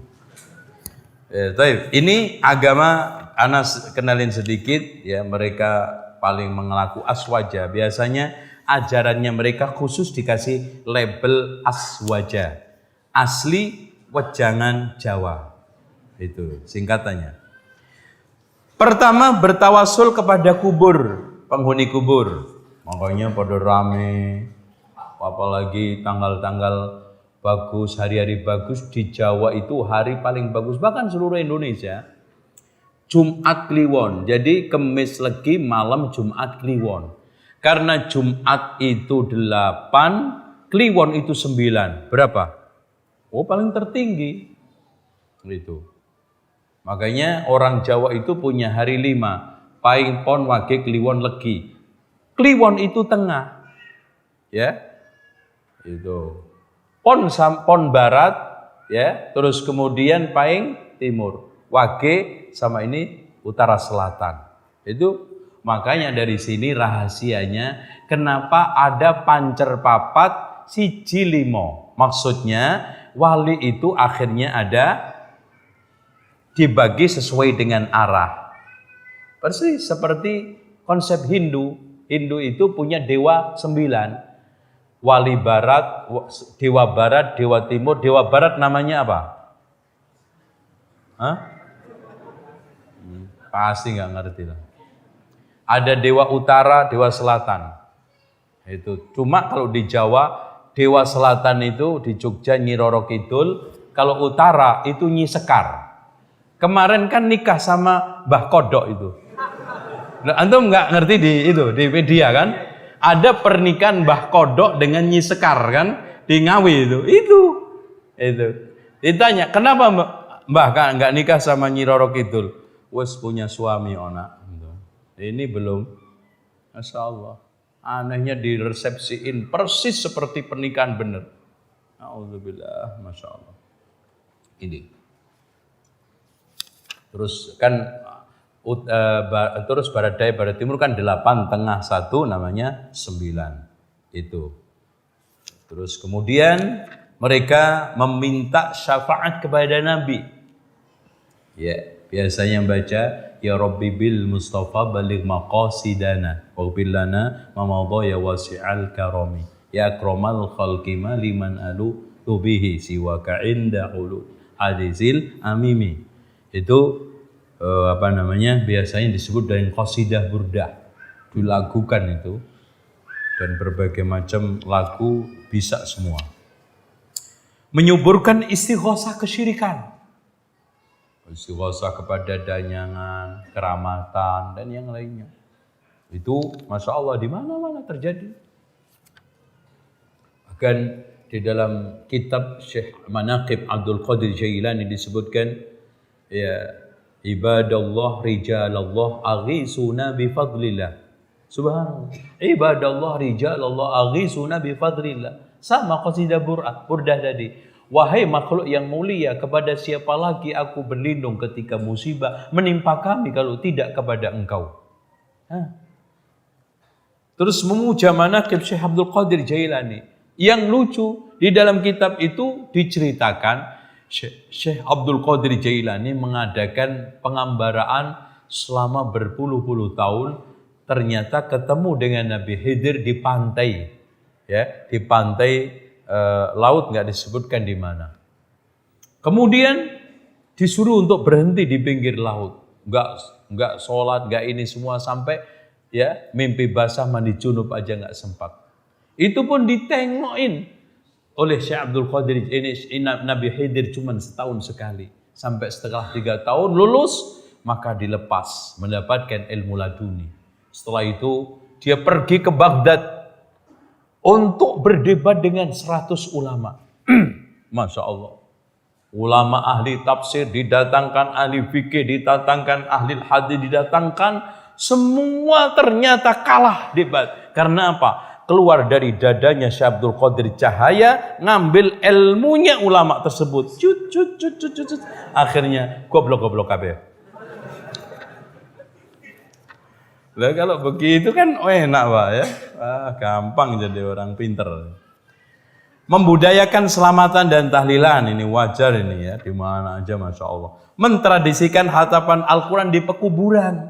Ini agama Anas kenalin sedikit ya, mereka paling mengelaku aswaja. Biasanya ajarannya mereka khusus dikasih label aswaja. Asli wejangan Jawa. Itu singkatannya. Pertama bertawasul kepada kubur, penghuni kubur. Makanya pada rame, apalagi tanggal-tanggal bagus, hari-hari bagus di Jawa itu hari paling bagus, bahkan seluruh Indonesia. Jumat Kliwon, jadi Kemis Legi malam Jumat Kliwon. Karena Jumat itu 8, Kliwon itu 9. Berapa? Oh paling tertinggi. Itu. Makanya orang Jawa itu punya hari 5. Paing Pon Wage Kliwon Legi. Kliwon itu tengah. Ya. Itu. Pon barat ya, terus kemudian Paing timur. Wage sama ini utara selatan. Itu makanya dari sini rahasianya kenapa ada pancer papat siji limo. Maksudnya wali itu akhirnya ada dibagi sesuai dengan arah. Persis seperti konsep Hindu. Hindu itu punya dewa 9. Wali barat, dewa timur, dewa barat namanya apa? Hah? Pasti nggak ngerti lah. Ada dewa utara, dewa selatan. Itu cuma kalau di Jawa, dewa selatan itu di Jogja Nyi Roro Kidul, kalau utara itu Nyi Sekar. Kemarin kan nikah sama Mbah Kodok itu. Nah, antum nggak ngerti di media kan? Ada pernikahan Mbah Kodok dengan Nyi Sekar kan di Ngawi itu. Ditanya, kenapa Mbah nggak nikah sama Nyi Roro Kidul? Wes punya suami ona. Ini belum. Masya Allah. Anehnya diresepsiin persis seperti pernikahan bener. Alhamdulillah, Masya Allah. Ini. Terus kan terus barat daya barat timur kan 8, tengah 1 namanya 9. Itu. Terus kemudian mereka meminta syafaat kepada Nabi. Ya, biasanya baca ya Rabbi bil Mustafa baligh maqasidana waghfir lana ma madha ya wasi'al karami ya akramal khalqi liman alu tubihi siwaka inda ulu hadizil amimi. Itu biasanya disebut dengan qasidah burdah, dilagukan itu, dan berbagai macam lagu bisa semua. Menyuburkan istighosah kesyirikan, istighosah kepada danyangan, keramatan dan yang lainnya. Itu Masya Allah di mana-mana terjadi. Bahkan di dalam kitab Syekh Manaqib Abdul Qadir Jailani disebutkan ya ibadallah rijalallah aghisuna bifadlillah. Subhanallah. Ibadallah rijalallah aghisuna bifadlillah. Sama qasidah burdah tadi. Wahai makhluk yang mulia, kepada siapa lagi aku berlindung ketika musibah menimpa kami kalau tidak kepada engkau. Terus memuja manaqib Syekh Abdul Qadir Jailani. Yang lucu di dalam kitab itu diceritakan Syekh Abdul Qadir Jailani mengadakan pengambaraan selama berpuluh-puluh tahun, ternyata ketemu dengan Nabi Khidir di pantai, ya, di pantai laut, nggak disebutkan di mana. Kemudian disuruh untuk berhenti di pinggir laut, nggak sholat, nggak ini semua sampai ya mimpi basah mandi junub aja nggak sempat. Itu pun ditengokin oleh Syekh Abdul Qadir. Ini Nabi Khidir cuma setahun sekali. Sampai setelah 3 tahun lulus, maka dilepas mendapatkan ilmu laduni. Setelah itu dia pergi ke Baghdad untuk berdebat dengan 100 ulama. Masya Allah. Ulama ahli tafsir didatangkan, ahli fikih didatangkan, ahli hadis didatangkan, semua ternyata kalah debat. Karena apa? Keluar dari dadanya Syekh Abdul Qadir cahaya, ngambil ilmunya ulama tersebut. Akhirnya goblok-goblok kabeh. Lah kalau begitu kan enak Pak ya. Gampang jadi orang pinter. Membudayakan selamatan dan tahlilan ini wajar ini ya, di mana aja Masya Allah. Mentradisikan hatapan Al-Quran di pekuburan.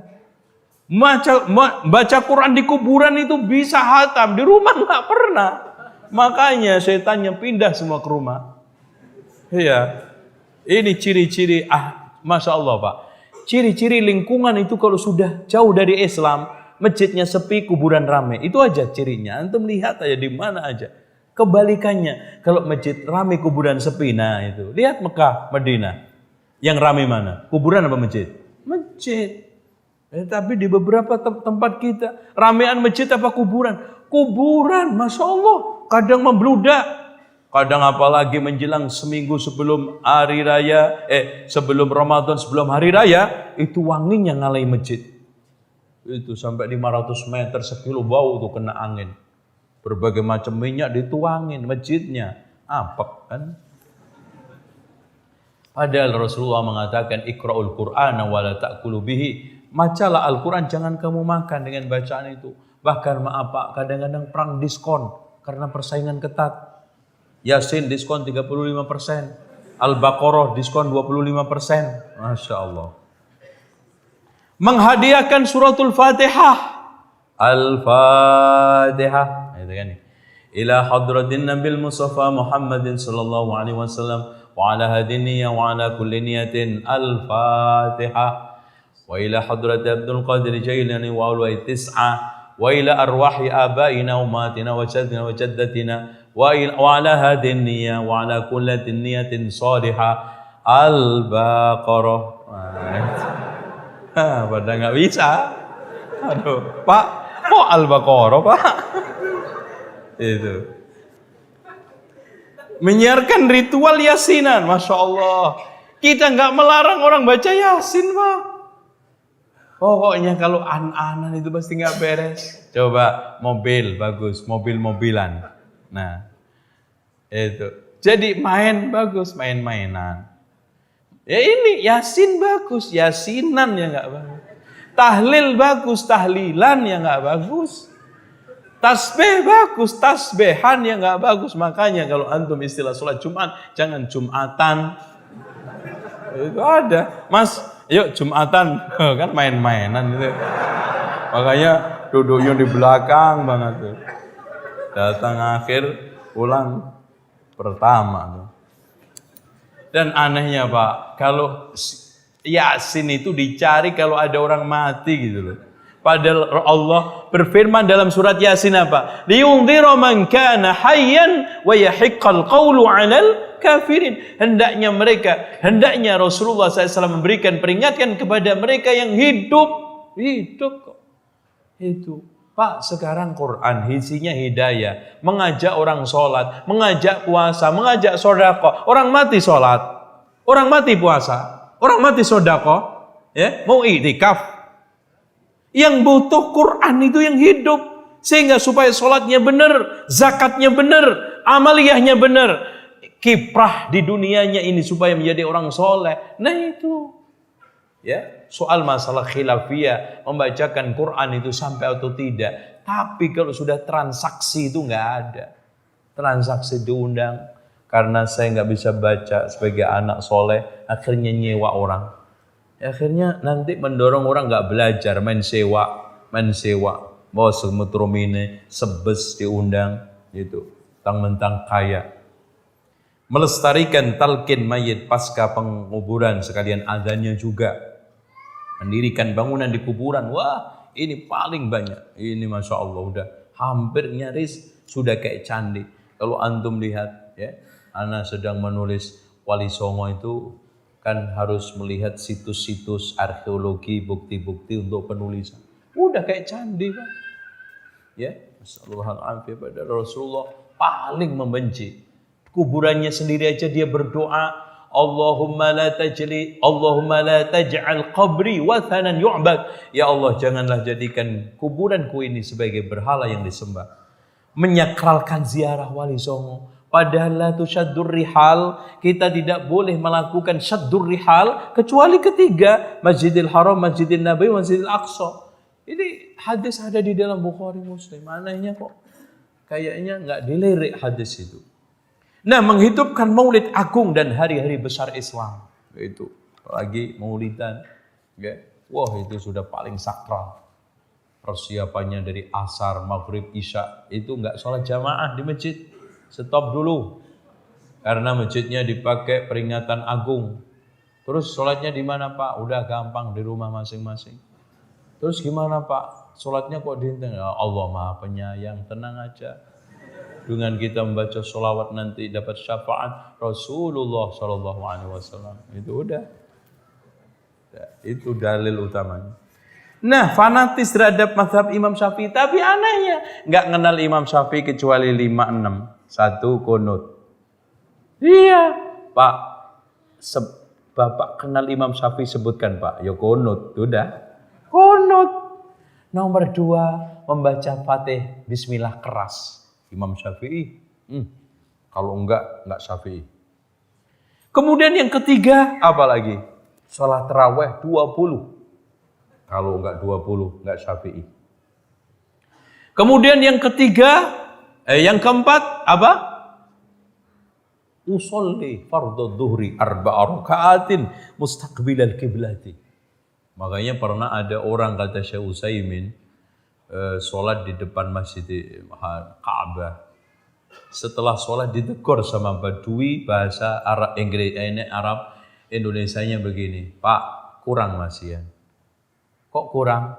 Baca Quran di kuburan itu bisa hatam, di rumah nggak pernah. Makanya setannya pindah semua ke rumah. Iya, ini ciri-ciri Masya Allah Pak. Ciri-ciri lingkungan itu kalau sudah jauh dari Islam, masjidnya sepi, kuburan ramai. Itu aja cirinya. Antum lihat aja di mana aja. Kebalikannya, kalau masjid ramai kuburan sepi, nah itu. Lihat Mekah, Madinah. Yang ramai mana? Kuburan apa masjid? Masjid. Tapi di beberapa tempat kita, ramean masjid apa kuburan? Kuburan, Masya Allah. Kadang membludak. Kadang apalagi menjelang seminggu sebelum hari raya, sebelum Ramadan, sebelum hari raya, itu wanginya ngalahin masjid. Itu sampai 500 meter, sekilo bau tuh kena angin. Berbagai macam minyak dituangin masjidnya. Apek kan? Padahal Rasulullah mengatakan Iqra'ul Qur'ana wa la ta'kulu bihi. Bacalah Al-Quran, jangan kamu makan dengan bacaan itu. Bahkan maaf Pak, kadang-kadang perang diskon karena persaingan ketat. Yasin diskon 35%. Al-Baqarah diskon 25%. Masya Allah. Menghadiahkan suratul Fatihah. Al-Fatihah. Itu kan. Ila hadratin Nabil Mustafa Muhammadin sallallahu alaihi wasallam wa ala hadiniya wa ala kulli niyatin. Al-Fatihah. Wa ila hadrati Abdul Qadir Jailani wa ulwai tis'ah wa ila arwahi abaina wa umatina wa jaddina wa jaddatina wa ala hadin niyya wa ala kullatin niyatin salihah. Al-Baqarah. Pada nggak bisa. Aduh, Pak, mau Al-Baqarah Pak. Itu. Menyiarkan ritual yasinan, Masya Allah. Kita nggak melarang orang baca yasin Pak. Pokoknya kalau an-anan itu pasti nggak beres. Coba mobil bagus, mobil-mobilan. Nah, itu. Jadi main bagus, main-mainan. Ya ini yasin bagus, yasinan ya nggak bagus. Tahlil bagus, tahlilan ya nggak bagus. Tasbih bagus, tasbihan ya nggak bagus. Makanya kalau antum istilah sholat Jumat, jangan Jumatan. Itu ada, Mas. Yuk Jumatan, kan main-mainan gitu. Makanya duduknya di belakang banget tuh. Datang akhir, pulang pertama tuh. Dan anehnya Pak, kalau Yasin itu dicari kalau ada orang mati gitu loh. Padahal Allah berfirman dalam surat Yasin apa? Liyundhira man kana hayyan wa yahiqqal qawlu 'alal kafirin. Hendaknya Rasulullah SAW memberikan peringatan kepada mereka yang hidup kok. Itu. Pak, sekarang Quran isinya hidayah, mengajak orang sholat, mengajak puasa, mengajak sedekah. Orang mati sholat, orang mati puasa, orang mati sedekah, ya, mau iktikaf. Yang butuh Quran itu yang hidup, sehingga supaya sholatnya benar, zakatnya benar, amaliyahnya benar, kiprah di dunianya ini supaya menjadi orang soleh. Nah itu, ya, soal masalah khilafiyah, membacakan Quran itu sampai atau tidak. Tapi kalau sudah transaksi itu nggak ada. Transaksi diundang karena saya nggak bisa baca sebagai anak soleh, akhirnya nyewa orang. Akhirnya nanti mendorong orang nggak belajar, main sewa, bawa semutrumine, sebes diundang, gitu, mentang kaya. Melestarikan talqin mayit pasca penguburan sekalian adanya juga. Mendirikan bangunan di kuburan, wah ini paling banyak. Ini Masya Allah udah hampir nyaris sudah kayak candi. Kalau antum lihat, ya, ana sedang menulis Wali Songo itu kan harus melihat situs-situs arkeologi, bukti-bukti untuk penulisan. Udah kayak candi Pak. Ya, Assalamualaikum pada Rasulullah paling membenci. Kuburannya sendiri aja dia berdoa, Allahumma la taj'al qabri wathanan yu'bad. Ya Allah, janganlah jadikan kuburanku ini sebagai berhala yang disembah. Menyakralkan ziarah Wali Songo. Padahal la tusyaddur rihal, kita tidak boleh melakukan syaddur rihal kecuali ketiga, Masjidil Haram, Masjidil Nabawi, Masjidil Aqsa. Ini hadis ada di dalam Bukhari Muslim. Anehnya kok kayaknya nggak dilirik hadis itu. Nah, menghidupkan Maulid Agung dan hari-hari besar Islam itu lagi Maulidan, ya. Wah, itu sudah paling sakral. Persiapannya dari asar, maghrib, isya itu nggak sholat jamaah di masjid. Stop dulu, karena masjidnya dipakai peringatan agung. Terus sholatnya di mana Pak? Udah gampang, di rumah masing-masing. Terus gimana Pak? Sholatnya kok di Allah Maha Penyayang, tenang aja. Dengan kita membaca sholawat nanti dapat syafaat Rasulullah SAW. Itu udah. Itu dalil utamanya. Nah, fanatis terhadap mazhab Imam Syafi'i, tapi anehnya nggak kenal Imam Syafi'i kecuali 5-6. 1 kunut. Iya, Pak. Bapak kenal Imam Syafi'i sebutkan Pak. Ya kunut, udah. Kunut. Nomor 2, membaca Fatih Bismillah keras. Imam Syafi'i. Kalau enggak Syafi'i. Kemudian yang ketiga, apa lagi? Sholat tarawih 20. Kalau enggak 20, enggak Syafi'i. Kemudian yang ketiga, yang keempat apa? Usolli fardhu dhuhri 4 rakaatin mustaqbilal qiblati. Makanya pernah ada orang kata Syekh Utsaimin sholat di depan Masjid Ka'bah. Setelah sholat ditegur sama Badui bahasa Arab Indonesianya begini, Pak, kurang masih ya. Kok kurang?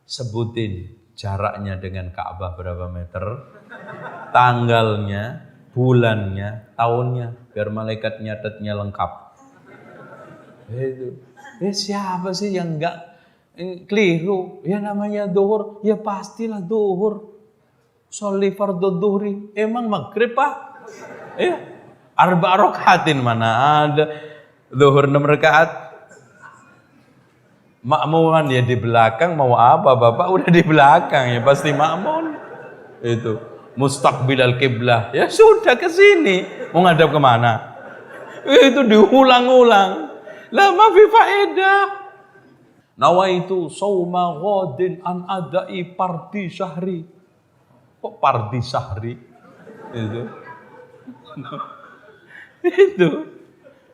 Sebutin jaraknya dengan Ka'bah berapa meter, tanggalnya, bulannya, tahunnya, biar malaikat nyatetnya lengkap. Itu. Siapa sih yang enggak keliru? Ya namanya duhur, ya pastilah duhur. Sholli fardhu dhuhri, emang maghrib Pak? Ya, 4 rakaatin mana ada duhur 6 rakaat. Makmuman ya di belakang, mau apa Bapak udah di belakang ya pasti makmum. Itu mustaqbilal qiblah. Ya sudah ke sini, mau ngadap kemana? Itu diulang-ulang. Lah ma fi faedah. Nawaitu sauma ghadin an adai pardi syahri. Kok pardi syahri? Itu.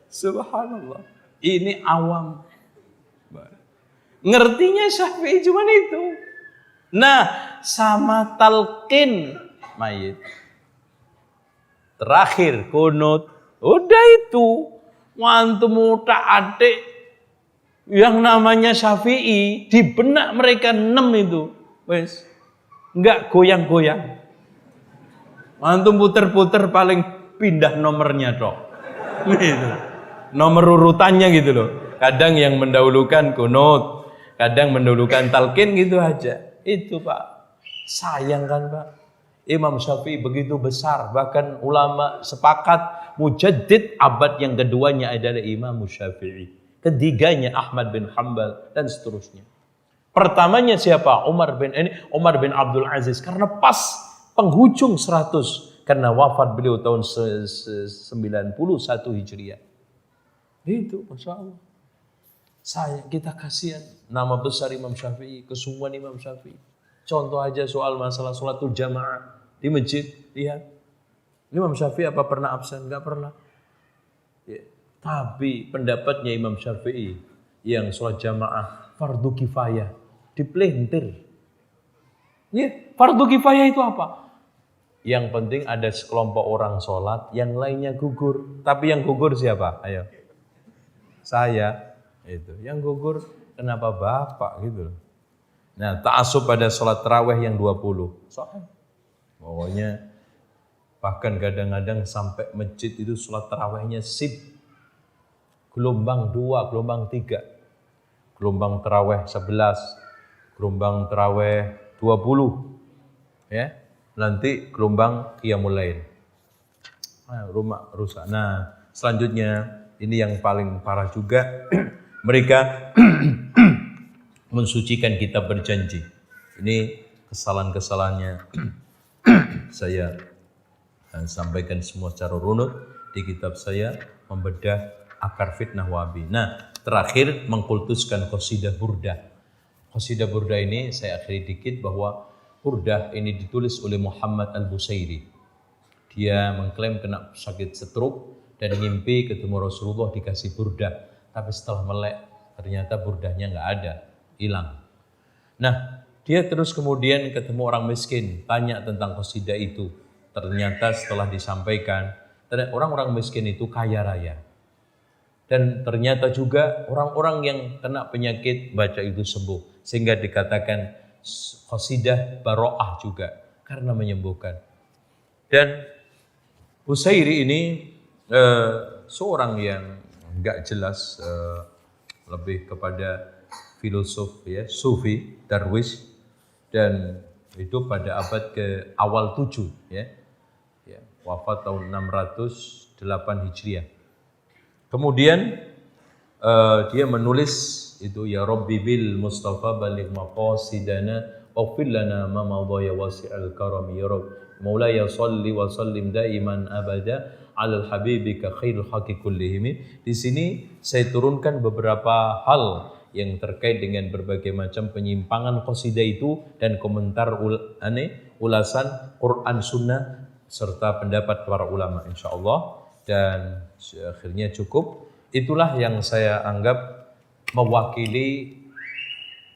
Subhanallah. Ini awam. Ngertinya Syafi'i cuma itu. Nah, sama talqin mayit. Terakhir kunut. Udah itu. Wantum utak adik yang namanya Syafi'i di benak mereka 6 itu. Wes. Enggak goyang-goyang. Wantum puter-puter paling pindah nomornya toh. Gitu. Nomor urutannya gitu loh. Kadang yang mendahulukan kunut, kadang mendahulukan talqin gitu aja. Itu Pak. Sayang kan Pak. Imam Syafi'i begitu besar. Bahkan ulama sepakat mujaddid abad yang keduanya adalah Imam Syafi'i. Ketiganya Ahmad bin Hanbal dan seterusnya. Pertamanya siapa? Umar bin Abdul Aziz. Karena pas penghujung 100. Karena wafat beliau tahun 91 Hijriah. Itu Masya Allah. Kita kasihan nama besar Imam Syafi'i, kesungguhan Imam Syafi'i. Contoh aja soal masalah sholatul jamaah di masjid, lihat. Imam Syafi'i apa pernah absen? Enggak pernah. Ya. Tapi pendapatnya Imam Syafi'i yang sholat jamaah fardu kifayah dipelintir. Ya, fardu kifayah itu apa? Yang penting ada sekelompok orang sholat, yang lainnya gugur. Tapi yang gugur siapa? Ayo. Saya. Itu. Yang gugur kenapa Bapak gitu. Nah, ta'assub pada sholat tarawih yang 20. Soalnya pokoknya bahkan kadang-kadang sampai masjid itu sholat tarawihnya sip. gelombang 2, gelombang 3, gelombang terawih 11, gelombang terawih 20, ya. Nanti gelombang qiyamul lail. Rumah rusak. Nah, selanjutnya ini yang paling parah juga. Mereka mensucikan kitab berjanji. Ini kesalahan-kesalahannya. Saya sampaikan semua secara runut di kitab saya, membedah akar fitnah Wahabi. Nah, terakhir mengkultuskan qasidah Burdah. Qasidah Burdah ini saya akhiri dikit bahwa Burdah ini ditulis oleh Muhammad Al-Busairi. Dia mengklaim kena sakit stroke dan ngimpi ketemu Rasulullah dikasih burdah. Tapi setelah melek ternyata burdahnya nggak ada, hilang. Nah, dia terus kemudian ketemu orang miskin, tanya tentang qasidah itu. Ternyata setelah disampaikan, orang-orang miskin itu kaya raya. Dan ternyata juga orang-orang yang kena penyakit baca itu sembuh. Sehingga dikatakan qasidah baro'ah juga, karena menyembuhkan. Dan Busairi ini seorang yang enggak jelas, lebih kepada filosof, ya, sufi, darwis, dan itu pada abad ke awal 7, ya, wafat tahun 608 Hijriah. Kemudian dia menulis itu, ya Rabbi bil Mustafa baligh maqasidana waghfir lana ma madha ya wasi'al karam ya Rabb Maulaya salli wa sallim daiman abada alal habibika khairul haqi kullihim. Di sini saya turunkan beberapa hal yang terkait dengan berbagai macam penyimpangan qasidah itu dan komentar ulasan Quran Sunnah serta pendapat para ulama, insyaallah. Dan akhirnya cukup. Itulah yang saya anggap mewakili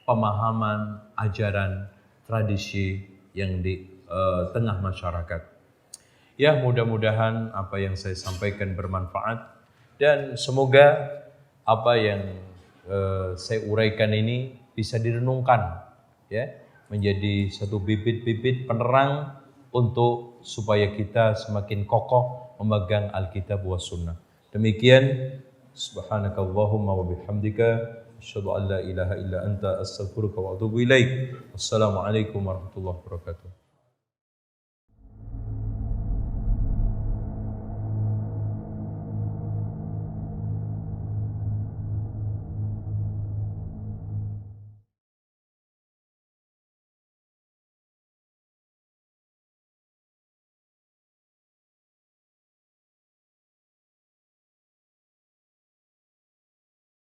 pemahaman, ajaran, tradisi yang di tengah masyarakat. Ya, mudah-mudahan apa yang saya sampaikan bermanfaat dan semoga apa yang saya uraikan ini bisa direnungkan, ya, menjadi satu bibit-bibit penerang untuk supaya kita semakin kokoh memegang Alkitab wa Sunnah. Demikian, subhanakallahumma wa bihamdika asyhadu an la ilaha illa anta astaghfiruka wa atubu ilaik. Wassalamualaikum warahmatullahi wabarakatuh.